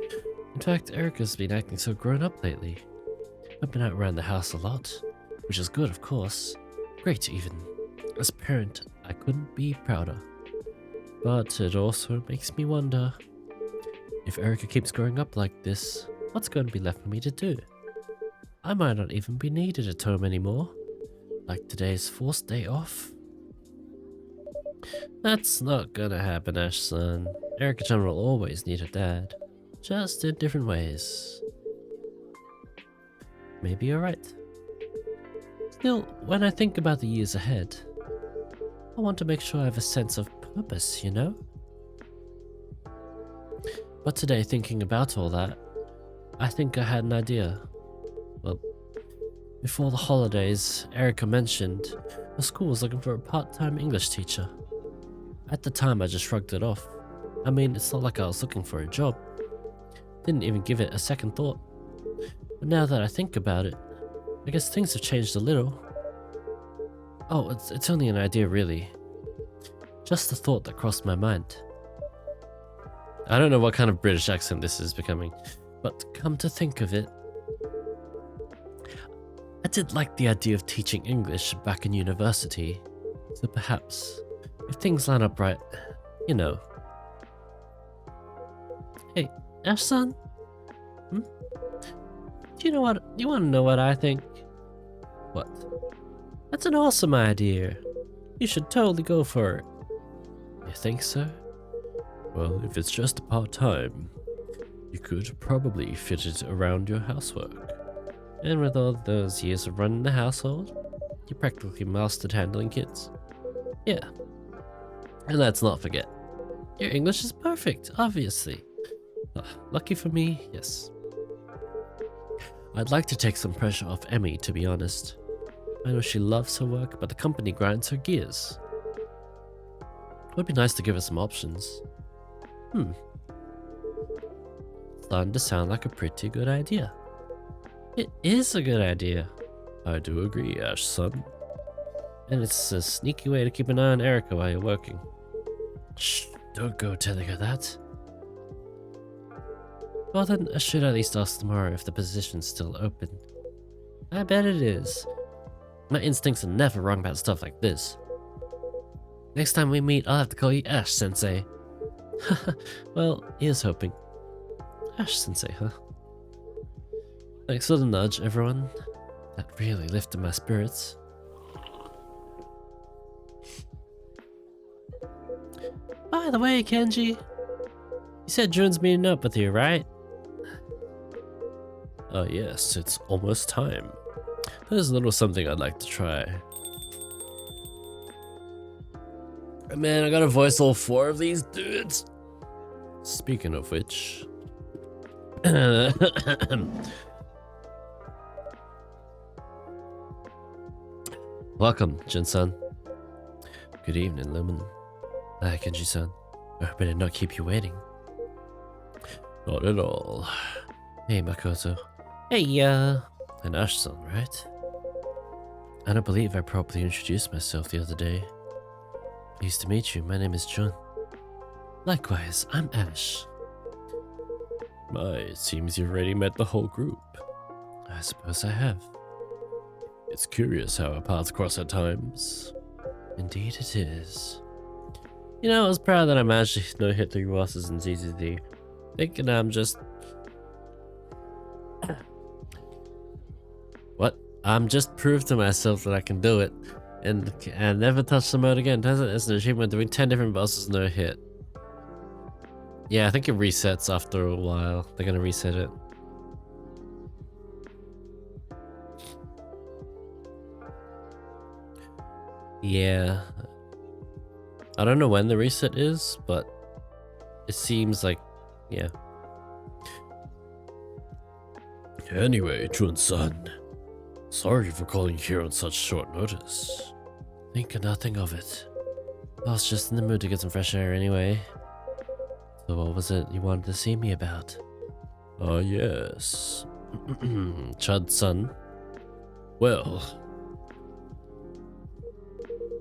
In fact, Erica's been acting so grown up lately. I've been out around the house a lot, which is good, of course. Great, even. As a parent, I couldn't be prouder. But it also makes me wonder, if Erica keeps growing up like this, what's going to be left for me to do? I might not even be needed at home anymore, like today's forced day off. That's not gonna happen, Ash-san. Erica-chan will always need her dad, just in different ways. Maybe you're right. Still, when I think about the years ahead, I want to make sure I have a sense of purpose, you know? But today, thinking about all that, I think I had an idea. Well, before the holidays, Erica mentioned the school was looking for a part-time English teacher. At the time, I just shrugged it off. I mean, it's not like I was looking for a job. Didn't even give it a second thought. But now that I think about it, I guess things have changed a little. Oh, it's only an idea really. Just a thought that crossed my mind. I don't know what kind of British accent this is becoming, but come to think of it, I did like the idea of teaching English back in university, so perhaps, if things line up right, you know. Hey, Ash-san? Do you know what? You want to know what I think? What? That's an awesome idea. You should totally go for it. You think so? Well, if it's just part-time, you could probably fit it around your housework. And with all those years of running the household, you practically mastered handling kids. Yeah. And let's not forget, your English is perfect, obviously. Lucky for me, yes. I'd like to take some pressure off Emmy, to be honest. I know she loves her work, but the company grinds her gears. It would be nice to give her some options. Starting to sound like a pretty good idea. It is a good idea. I do agree, Ash-san. And it's a sneaky way to keep an eye on Erica while you're working. Shh, don't go telling her that. Well then, I should at least ask tomorrow if the position's still open. I bet it is. My instincts are never wrong about stuff like this. Next time we meet, I'll have to call you Ash-sensei. Well, here's hoping. Ash-sensei, huh? Thanks for the nudge, everyone. That really lifted my spirits. By the way, Kenji, you said Jun's meeting up with you, right? Yes, it's almost time. There's a little something I'd like to try. Man, I gotta voice all 4 of these dudes. Speaking of which... Welcome, Jin-san. Good evening, Lumen. Hi, Kenji-san. I hope I did not keep you waiting. Not at all. Hey, Makoto. Hey, and Ash-san, right? I don't believe I properly introduced myself the other day. Pleased to meet you. My name is Jun. Likewise, I'm Ash. It seems you've already met the whole group. I suppose I have. It's curious how our paths cross at times. Indeed it is. You know, I was proud that I managed to no-hit 3 bosses in ZZZ. Thinking I'm just... What? I'm just proved to myself that I can do it. And never touch the mode again. It's an achievement doing 10 different bosses no hit. Yeah, I think it resets after a while. They're gonna reset it. Yeah. I don't know when the reset is, but it seems like, yeah. Anyway, Jun-san. Sorry for calling here on such short notice. Think nothing of it. I was just in the mood to get some fresh air anyway. So what was it you wanted to see me about? Ah, yes. Chud-san. Well...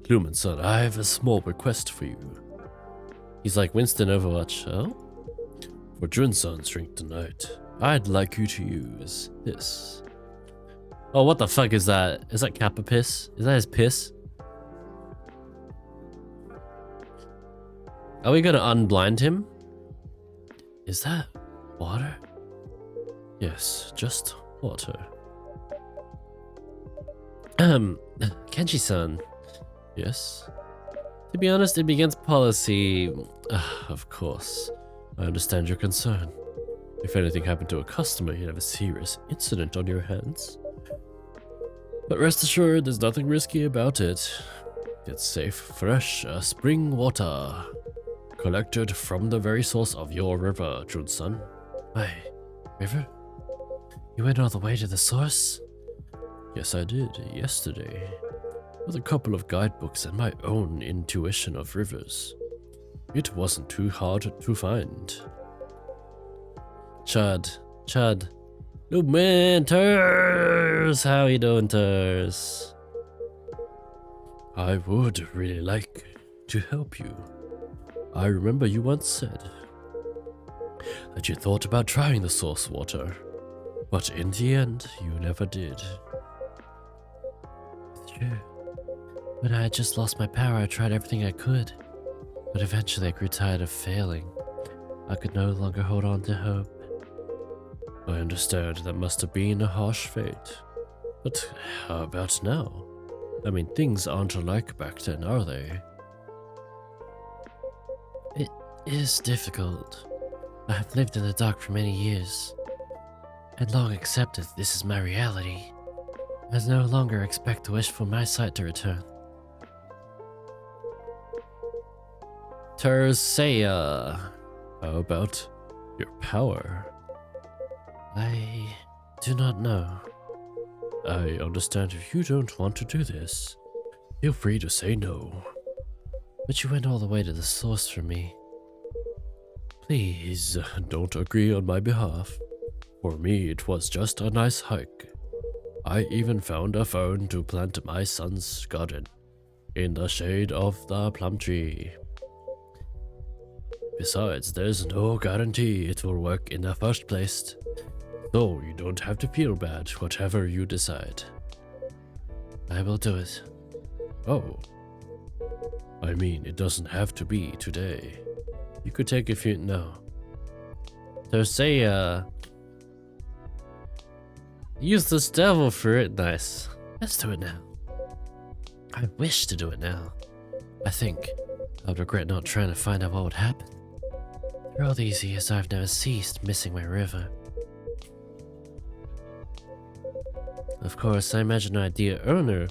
Lumen-san, I have a small request for you. He's like Winston Overwatch, oh? For Jun-san's drink tonight, I'd like you to use this. Oh, what the fuck is that? Is that Kappa piss? Is that his piss? Are we gonna unblind him? Is that water? Yes, just water. Kenji-san. Yes? To be honest, it'd be against policy. Of course. I understand your concern. If anything happened to a customer, you'd have a serious incident on your hands. But rest assured, there's nothing risky about it. It's safe, fresh, spring water. Collected from the very source of your river, Jun-san. Wait, river? You went all the way to the source? Yes, I did, yesterday. With a couple of guidebooks and my own intuition of rivers. It wasn't too hard to find. Chud. LumenDArius! How you doing, Turs? I would really like to help you. I remember you once said that you thought about trying the source water, but in the end, you never did. It's true. When I had just lost my power, I tried everything I could, but eventually I grew tired of failing. I could no longer hold on to hope. I understand that must have been a harsh fate, but how about now? I mean, things aren't alike back then, are they? It is difficult. I have lived in the dark for many years, and long accepted this is my reality. I no longer expect to wish for my sight to return. Terseia, how about your power? I do not know. I understand if you don't want to do this. Feel free to say no. But you went all the way to the source for me. Please don't agree on my behalf. For me, it was just a nice hike. I even found a fern to plant my son's garden in the shade of the plum tree. Besides, there's no guarantee it will work in the first place. So you don't have to feel bad, whatever you decide. I will do it. Oh. I mean, it doesn't have to be today. You could take a few... No. Terseia. Use this devil fruit. Nice. Let's do it now. I wish to do it now. I think I would regret not trying to find out what would happen. For all these years, I've never ceased missing my river. Of course, I imagine an ideal owner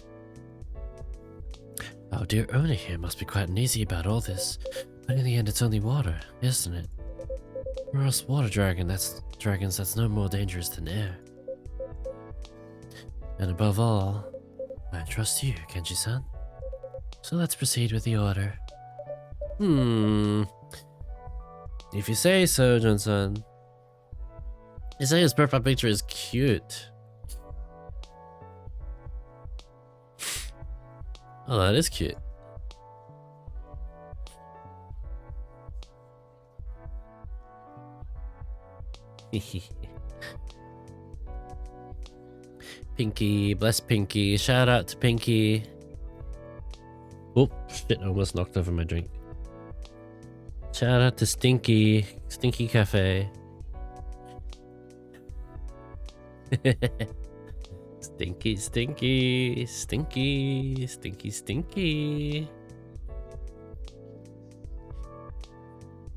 Oh, dear owner here must be quite uneasy about all this. But in the end, it's only water, isn't it? Or else water dragons, that's no more dangerous than air. And above all, I trust you, Kenji-san. So let's proceed with the order. If you say so, Jun-san. You say his profile picture is cute. Oh, that is cute. Pinky, bless Pinky. Shout out to Pinky. Oh, shit, I almost knocked over my drink. Shout out to Stinky. Stinky Cafe. Stinky, stinky, stinky, stinky, stinky.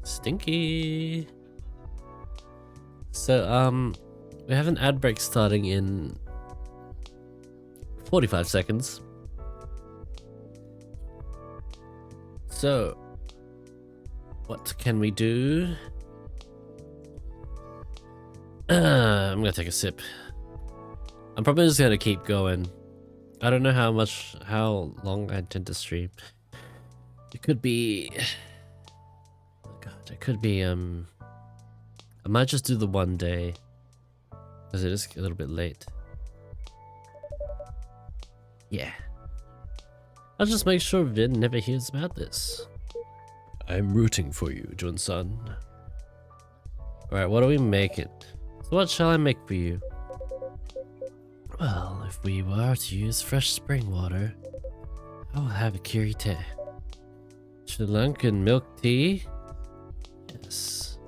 Stinky. So, we have an ad break starting in 45 seconds. So, what can we do? I'm gonna take a sip. I'm probably just gonna keep going. I don't know how long I intend to stream. It could be, oh god, it could be, I might just do the one day, because it is a little bit late. Yeah. I'll just make sure Vin never hears about this. I'm rooting for you, Jun-san. Alright, what do we make it? So what shall I make for you? Well, if we were to use fresh spring water, I will have a kirite. Sri Lankan milk tea? Yes.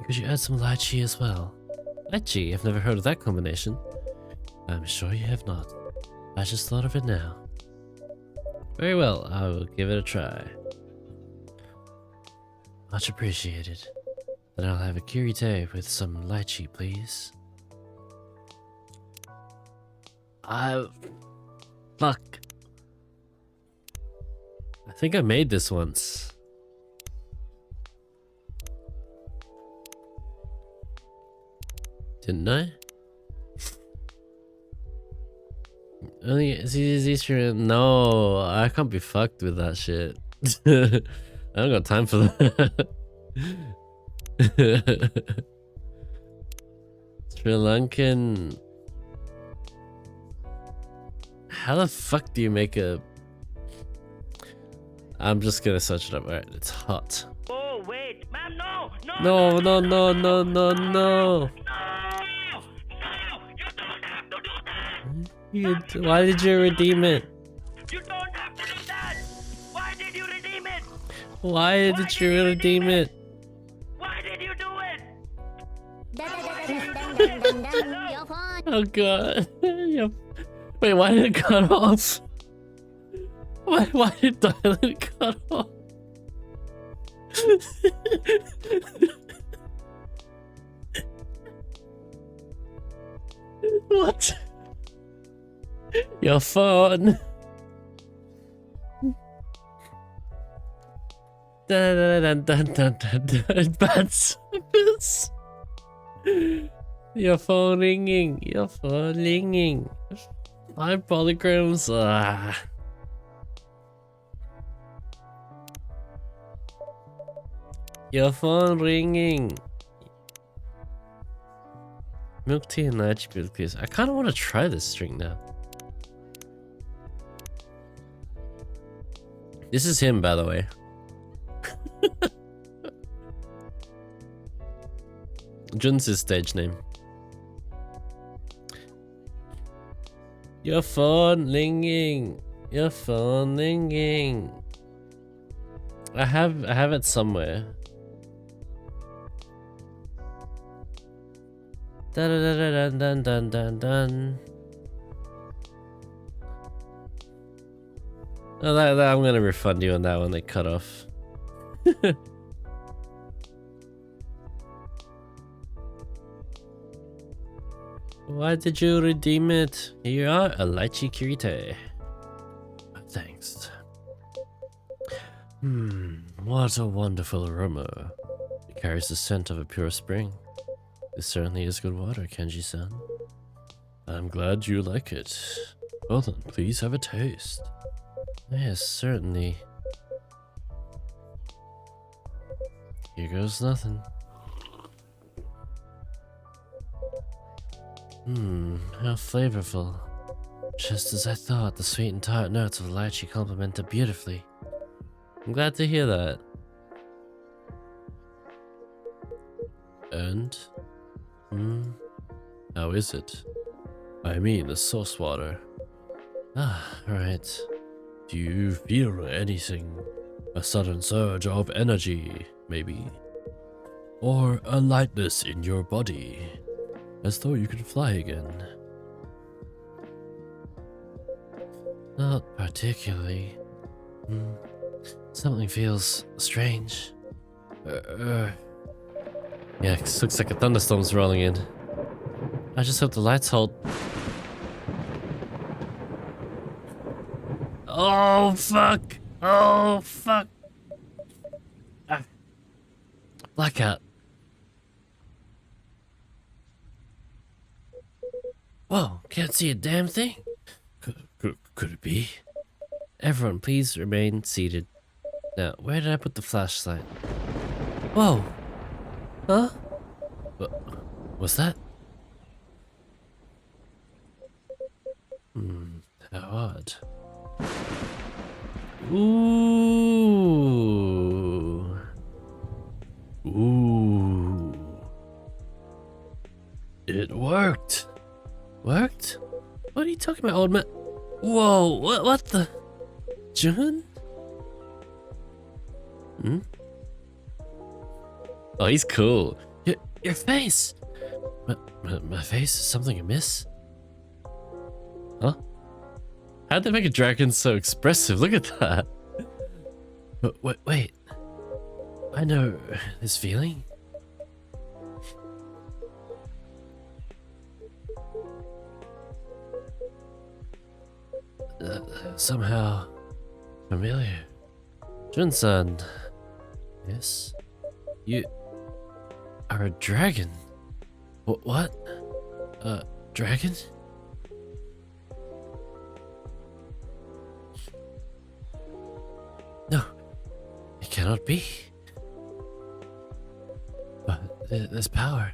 Could you add some lychee as well? Lychee? I've never heard of that combination. I'm sure you have not. I just thought of it now. Very well, I will give it a try. Much appreciated. Then I'll have a kirite with some lychee, please. Fuck. I think I made this once. Didn't I? Only Easter. No, I can't be fucked with that shit. I don't got time for that. Sri Lankan. How the fuck do you make a... I'm just gonna search it up. Alright, it's hot. Oh wait, ma'am, no, No, no, no, no, no, no. You don't have to do that. Why did you redeem it? You don't have to do that. Why did you redeem it? Why did you redeem it? Why did you do it? Oh god. Wait, why did it cut off? Why did Diamond cut off? What? Your phone. Dun, dun, dun, dun, dun, dun. Bad service. Your phone ringing. Your phone ringing. 5 polygrams. Ah. Your phone ringing. Milk tea and lychee milk tea. I kind of want to try this drink now. This is him, by the way. Jun's his stage name. Your phone ringing. Your phone ringing. I have it somewhere. Dun dun dun dun dun dun. Oh, that I'm gonna refund you on that one. They cut off. Why did you redeem it? Here are a lychee kirite. Thanks. What a wonderful aroma. It carries the scent of a pure spring. This certainly is good water, Kenji-san. I'm glad you like it. Well then, please have a taste. Yes, certainly. Here goes nothing. How flavorful. Just as I thought, the sweet and tart notes of the lychee complement it beautifully. I'm glad to hear that. And? How is it? I mean, the sauce water. Ah, right. Do you feel anything? A sudden surge of energy, maybe? Or a lightness in your body? As though you could fly again? Not particularly. Something feels strange. Yeah, it looks like a thunderstorm's rolling in. I just hope the lights hold. Oh, fuck! Oh, fuck! Ah. Blackout. Whoa, can't see a damn thing. Could it be? Everyone, please remain seated. Now, where did I put the flashlight? Whoa! Huh? What's that? How odd. Ooh. Ooh. It worked. Worked? What are you talking about, old man? Whoa, what the? Jun? Oh, he's cool. Your face! My face? Is something amiss? Huh? How'd they make a dragon so expressive? Look at that. Wait. I know this feeling. Somehow familiar. Jun-san. Yes? You are a dragon. What? Dragon? No, it cannot be. But this power,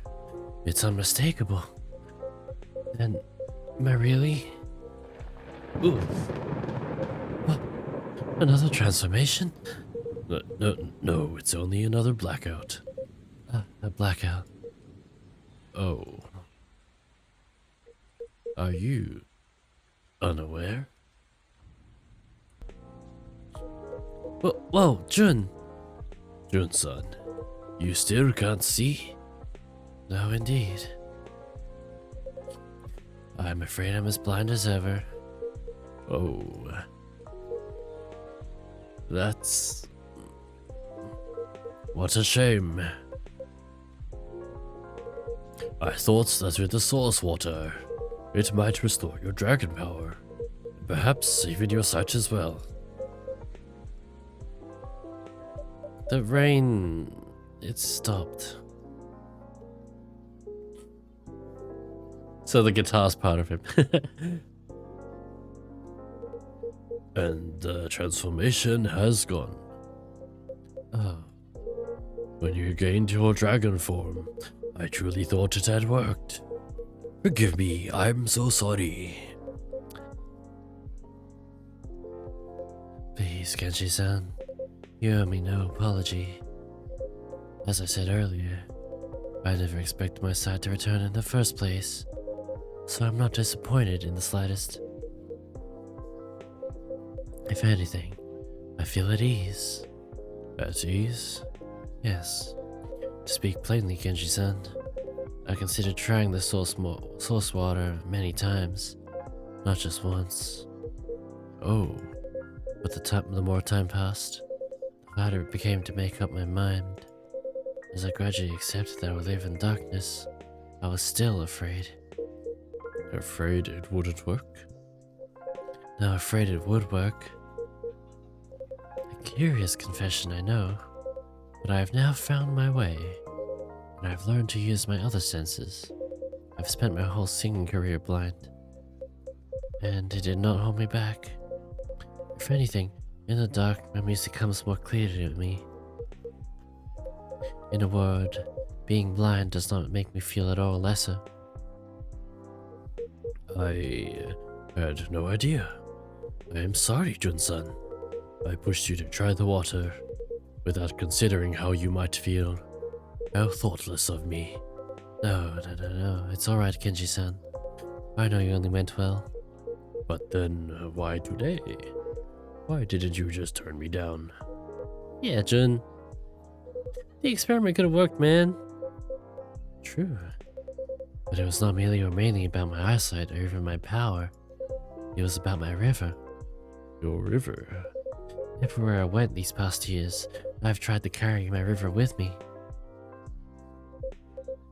it's unmistakable. And am I really? Ooh. What? Another transformation? No, it's only another blackout. A blackout. Oh. Are you unaware? Whoa, Jun! Jun-san, you still can't see? No, indeed. I'm afraid I'm as blind as ever. Oh. That's... What a shame. I thought that with the source water, it might restore your dragon power. Perhaps even your sight as well. The rain... it stopped. So the guitar's part of him. And the transformation has gone. Oh. When you gained your dragon form, I truly thought it had worked. Forgive me, I'm so sorry. Please, Kenji-san, you owe me no apology. As I said earlier, I never expected my sight to return in the first place, so I'm not disappointed in the slightest. If anything, I feel at ease. At ease? Yes. To speak plainly, Kenji-san, I considered trying the source water many times, not just once. Oh, but the more time passed, the harder it became to make up my mind. As I gradually accepted that I would live in darkness, I was still afraid. Afraid it wouldn't work? No, afraid it would work. curious confession, I know, but I have now found my way, and I've learned to use my other senses. I've spent my whole singing career blind, and it did not hold me back. If anything, in the dark, my music comes more clear to me. In a word, being blind does not make me feel at all lesser. I had no idea. I am sorry, Jun-san. I pushed you to try the water without considering how you might feel. How thoughtless of me. No. It's alright, Kenji-san. I know you only meant well. But then, why today? Why didn't you just turn me down? Yeah, Jun. The experiment could have worked, man. True. But it was not merely or mainly about my eyesight or even my power. It was about my river. Your river? Everywhere I went these past years, I've tried to carry my river with me.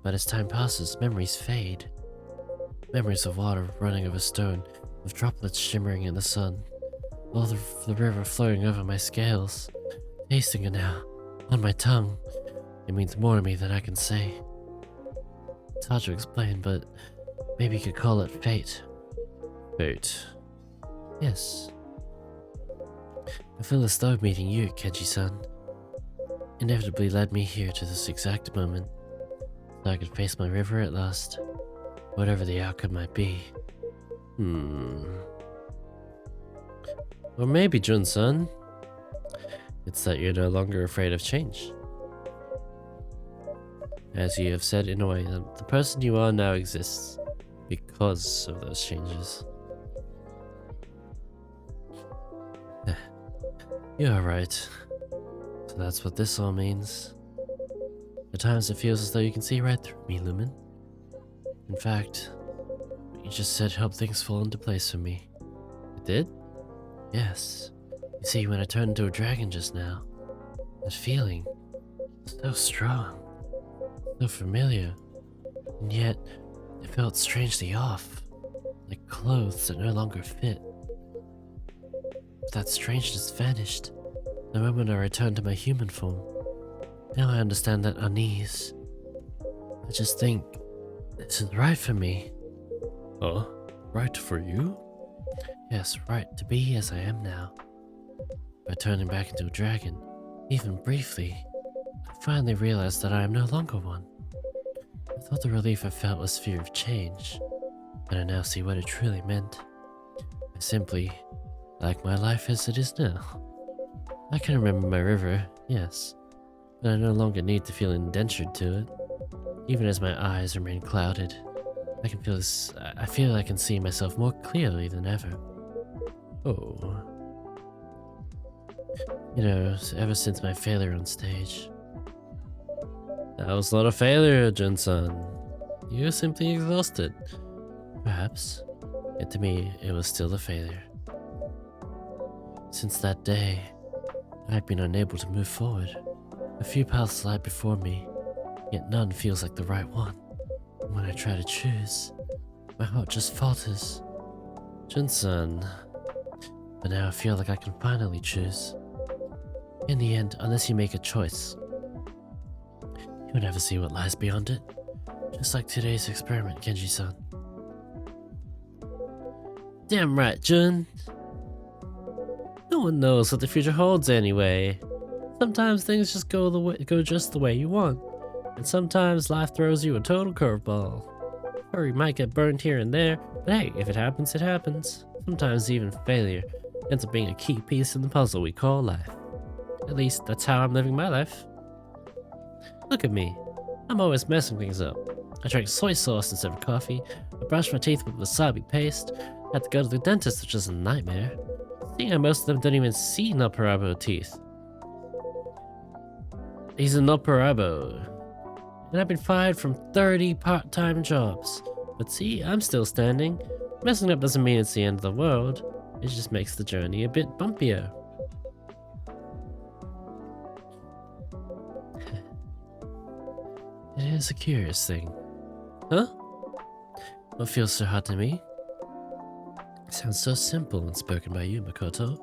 But as time passes, memories fade. Memories of water running over stone, of droplets shimmering in the sun, all the river flowing over my scales, tasting it now, on my tongue. It means more to me than I can say. It's hard to explain, but maybe you could call it fate. Fate? Yes. I feel as though meeting you, Kenji-san, inevitably led me here to this exact moment, so I could face my river at last, whatever the outcome might be. Or maybe, Jun-san, it's that you're no longer afraid of change. As you have said in a way, the person you are now exists because of those changes. You're right. So that's what this all means. At times it feels as though you can see right through me, Lumen. In fact, what you just said helped things fall into place for me. It did? Yes. You see, when I turned into a dragon just now, that feeling was so strong, so familiar, and yet it felt strangely off, like clothes that no longer fit. But that strangeness vanished the moment I returned to my human form. Now I understand that unease. I just think, this is right for me. Huh? Right for you? Yes, right to be as I am now. By turning back into a dragon, even briefly, I finally realized that I am no longer one. I thought the relief I felt was fear of change, and I now see what it truly meant. I simply like my life as it is now. I can remember my river, yes, but I no longer need to feel indentured to it. Even as my eyes remain clouded, I feel I can see myself more clearly than ever. Oh. You know, ever since my failure on stage. That was not a failure, Jun-san. You were simply exhausted. Perhaps. Yet to me, it was still a failure. Since that day, I had been unable to move forward. A few paths lie before me, yet none feels like the right one. And when I try to choose, my heart just falters. Jun-san. But now I feel like I can finally choose. In the end, unless you make a choice, you'll never see what lies beyond it. Just like today's experiment, Kenji-san. Damn right, Jun. No one knows what the future holds anyway. Sometimes things just go just the way you want, and sometimes life throws you a total curveball. Or you might get burned here and there, but hey, if it happens, it happens. Sometimes even failure ends up being a key piece in the puzzle we call life. At least that's how I'm living my life. Look at me. I'm always messing things up. I drank soy sauce instead of coffee. I brushed my teeth with wasabi paste. I had to go to the dentist, which is a nightmare. Seeing how most of them don't even see Noparabo teeth. He's a Noparabo. And I've been fired from 30 part-time jobs. But see, I'm still standing. Messing up doesn't mean it's the end of the world. It just makes the journey a bit bumpier. It is a curious thing. Huh? What feels so hard to me? It sounds so simple when spoken by you, Makoto.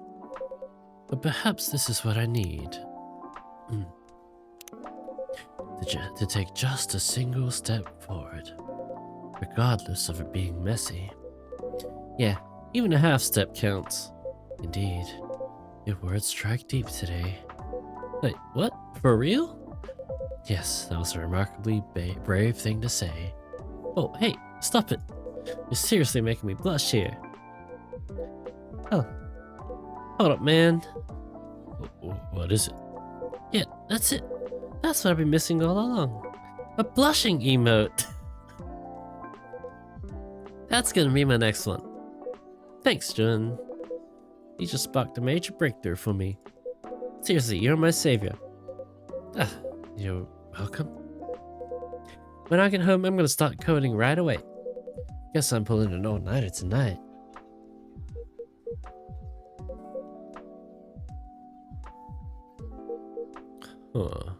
But perhaps this is what I need. To take just a single step forward, regardless of it being messy. Yeah, even a half step counts. Indeed, your words strike deep today. Wait, what? For real? Yes, that was a remarkably brave thing to say. Oh, hey, stop it. You're seriously making me blush here. Oh, hold up, man. What is it? Yeah, that's it. That's what I've been missing all along. A blushing emote. That's gonna be my next one. Thanks, Jun. You just sparked a major breakthrough for me. Seriously, you're my savior. You're welcome. When I get home, I'm gonna start coding right away. Guess I'm pulling an all-nighter tonight. Huh.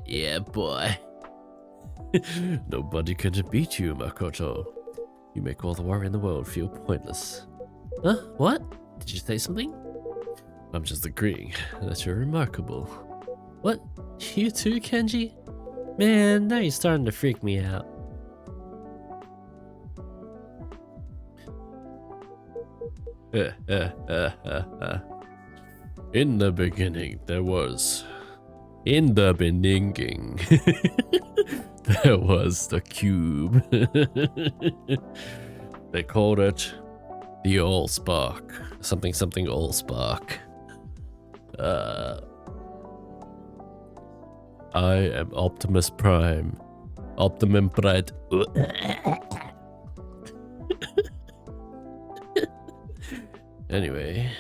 Yeah, boy. Nobody can beat you, Makoto. You make all the worry in the world feel pointless. Huh? What? Did you say something? I'm just agreeing that you're remarkable. What? You too, Kenji? Man, now you're starting to freak me out. In the beginning, there was the cube. They called it the Allspark. Something Allspark. I am Optimus Prime. Optimum Prime. Anyway.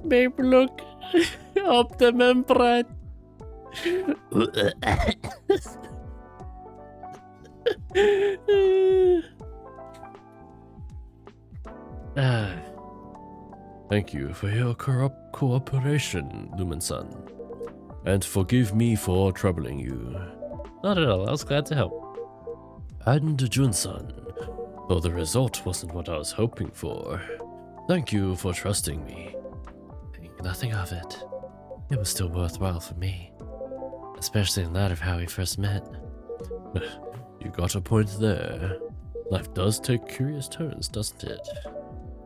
Babe, look. Optimum Prime. Thank you for your cooperation, Lumen-san. And forgive me for troubling you. Not at all, I was glad to help. And Jun-san, though the result wasn't what I was hoping for, thank you for trusting me. Think nothing of it. It was still worthwhile for me. Especially in light of how we first met. You got a point there. Life does take curious turns, doesn't it?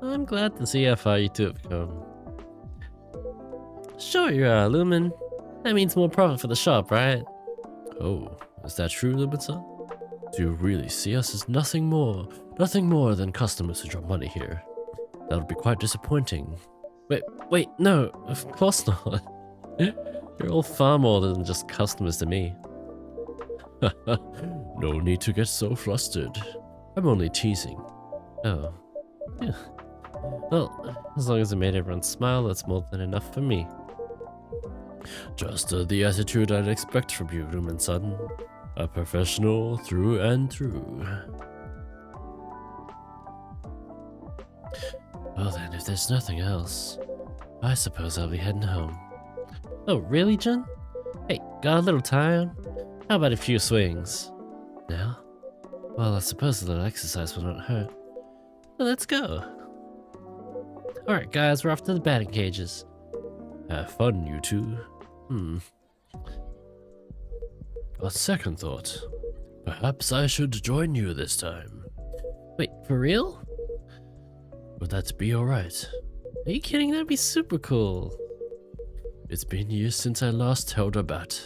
I'm glad to see how far you two have come. Sure you are, Lumen. That means more profit for the shop, right? Oh, is that true, Lumen-san? Do you really see us as nothing more than customers who drop money here? That would be quite disappointing. Wait, no, of course not. You're all far more than just customers to me. No need to get so flustered. I'm only teasing. Oh. Yeah. Well, as long as it made everyone smile, that's more than enough for me. Just the attitude I'd expect from you, Lumen-san. A professional through and through. Well then, if there's nothing else, I suppose I'll be heading home. Oh, really, Jun? Hey, got a little time? How about a few swings? Now? Well, I suppose a little exercise will not hurt. Well, let's go. Alright guys, we're off to the batting cages. Have fun, you two. A second thought. Perhaps I should join you this time. Wait, for real? Would that be alright? Are you kidding? That'd be super cool. It's been years since I last held a bat,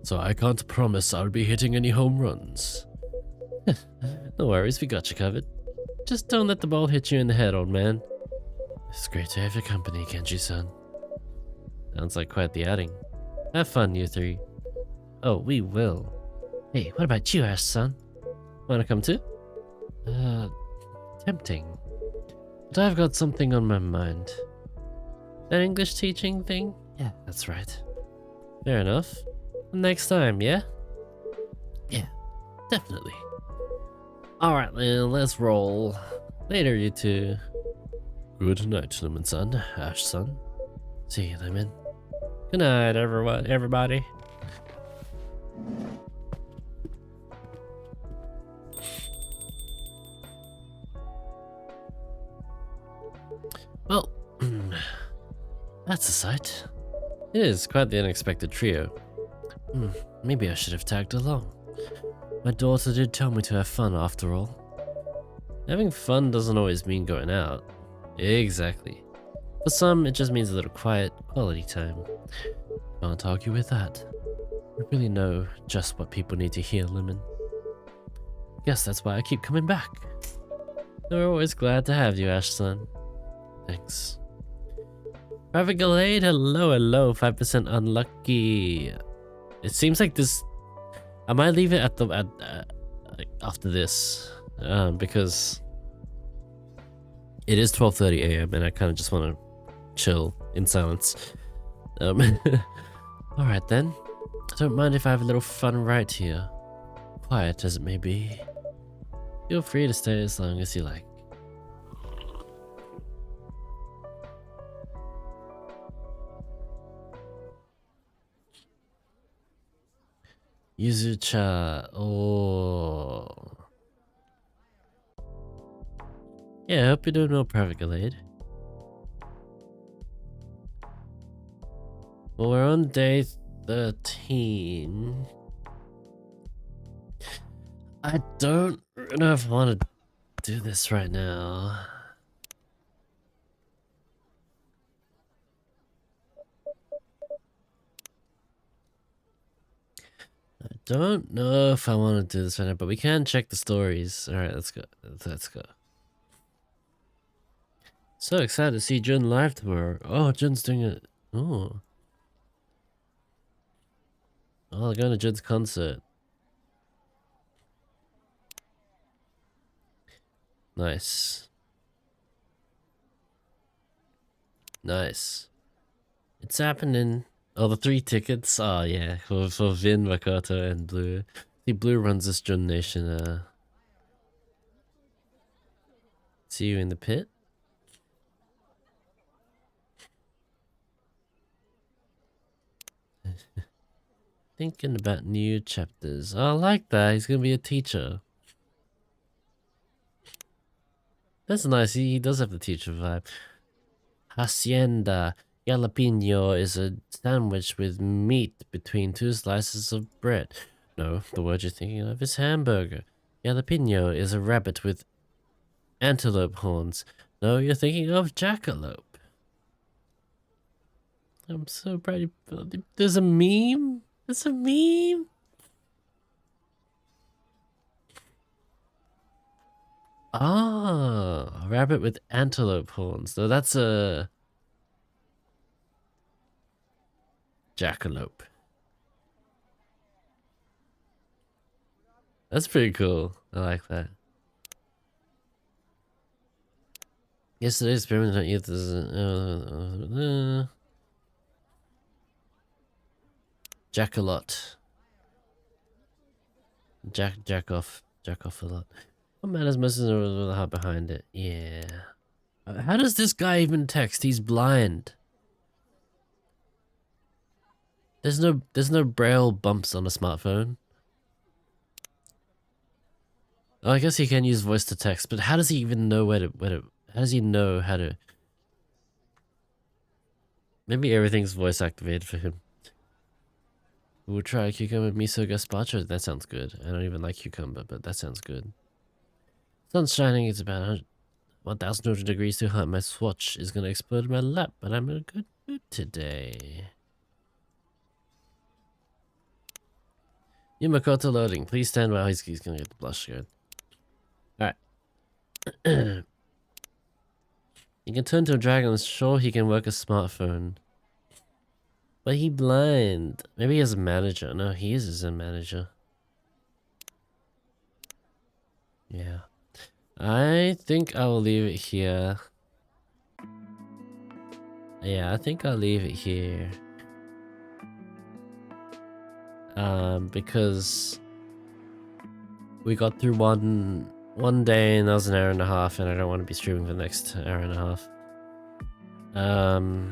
so I can't promise I'll be hitting any home runs. No worries, we got you covered. Just don't let the ball hit you in the head, old man. It's great to have your company, Kenji-san. Sounds like quite the outing. Have fun, you three. Oh, we will. Hey, what about you, Ash-san? Wanna come too? Tempting. But I've got something on my mind. That English teaching thing? Yeah, that's right. Fair enough. Next time, yeah? Yeah, definitely. Alright then, let's roll. Later, you two. Good night, Lumen-san, Ash-san. See you, Lumen. Good night, everybody. Well, that's a sight. It is quite the unexpected trio. Maybe I should have tagged along. My daughter did tell me to have fun after all. Having fun doesn't always mean going out. Exactly. For some, it just means a little quiet, quality time. Can't argue with that. You really know just what people need to hear, Lumen. Guess that's why I keep coming back. We're always glad to have you, Ash-san. Thanks. Private Gallade, hello, 5% unlucky. It seems like this... I might leave it at the after this, because it is 12:30 a.m. and I kind of just want to chill in silence. All right then. I don't mind if I have a little fun right here, quiet as it may be. Feel free to stay as long as you like. Yuzucha, oh. Yeah, I hope you're doing well, Private Gallade. Well, we're on day 13. I don't know if I want to do this right now. I don't know if I want to do this right now, but we can check the stories. Alright, let's go. Let's go. So excited to see Jun live tomorrow. Oh, Jun's doing it. Oh. Oh, they're going to Jun's concert. Nice. Nice. It's happening. Oh, the 3 tickets. Oh, yeah. For Vin, Makoto, and Blue. See, Blue runs this Jun Nation. See you in the pit. Thinking about new chapters. Oh, I like that. He's gonna be a teacher. That's nice. He does have the teacher vibe. Hacienda jalapeno is a sandwich with meat between 2 slices of bread. No, the word you're thinking of is hamburger. Jalapeno is a rabbit with antelope horns. No, you're thinking of jackalope. I'm so proud. There's a meme? There's a meme? Ah, a rabbit with antelope horns. So that's a jackalope. That's pretty cool. I like that. Yesterday's experiment don't use this. Jackalot. Jack off a lot. What matters most is the heart behind it. Yeah. How does this guy even text? He's blind. There's no braille bumps on a smartphone. Oh, I guess he can use voice to text, but how does he even know where to how does he know how to? Maybe everything's voice activated for him. We'll try cucumber miso gazpacho. That sounds good. I don't even like cucumber, but that sounds good. Sun's shining. It's about 1,200 degrees too hot. My swatch is gonna explode in my lap, but I'm in a good mood today. Makoto loading. Please stand by. He's gonna get the blush good. Alright. He can turn to a dragon. Sure, he can work a smartphone. But he blind. Maybe he has a manager. No, he is his own manager. Yeah. I think I will leave it here. Yeah, I think I'll leave it here. Because we got through one day and that was an hour and a half, and I don't want to be streaming for the next hour and a half. Who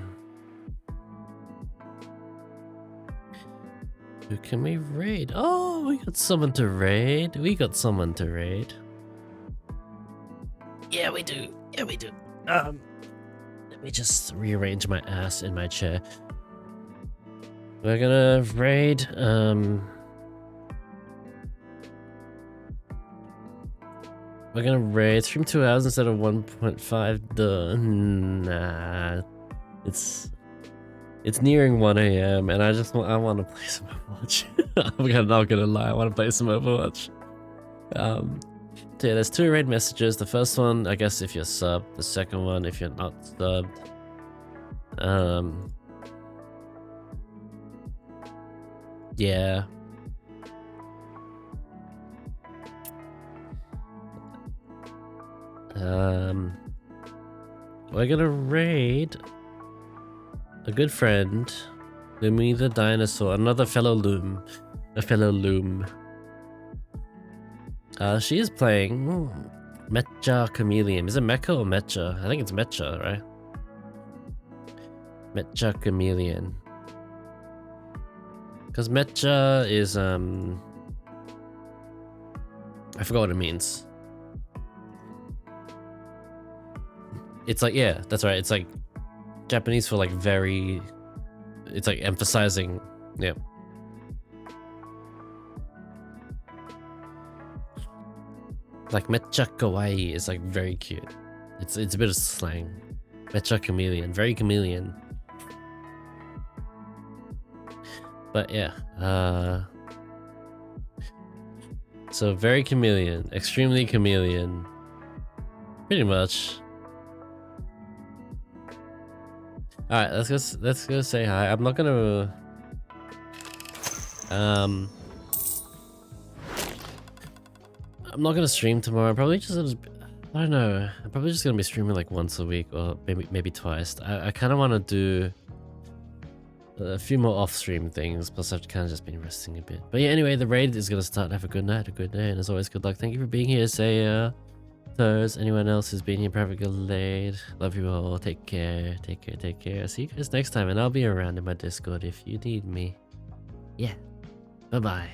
can we raid? Oh, we got someone to raid. We got someone to raid. Yeah, we do. Yeah, we do. Let me just rearrange my ass in my chair. We're gonna raid, we're gonna raid stream 2 hours instead of 1.5. Nah, it's nearing 1 a.m. and I want to play some Overwatch. I'm not gonna lie, I want to play some Overwatch. So yeah, there's 2 raid messages. The first one, I guess, if you're subbed. The second one, if you're not subbed. Yeah. We're gonna raid a good friend, Lumi the dinosaur, another fellow Loom, a fellow Loom. She is playing Mecha Chameleon. Is it Mecha or Mecha? I think it's Mecha, right? Mecha Chameleon. Because Mecha is I forgot what it means. It's like, yeah, that's right. It's like Japanese for like very, it's like emphasizing, yeah. Like mecha kawaii is like very cute. It's a bit of slang. Mecha chameleon, very chameleon. But yeah, so very chameleon, extremely chameleon, pretty much. All right, let's go say hi. I'm not gonna I'm not gonna stream tomorrow. I'm probably just I don't know. I'm probably just gonna be streaming like once a week or maybe twice. I kind of want to do a few more off-stream things. Plus, I've kind of just been resting a bit. But yeah, anyway, the raid is gonna start. Have a good night, a good day, and as always, good luck. Thank you for being here. Say Thurs, anyone else who's been here, probably good late. Love you all. Take care. Take care. Take care. See you guys next time, and I'll be around in my Discord if you need me. Yeah. Bye bye.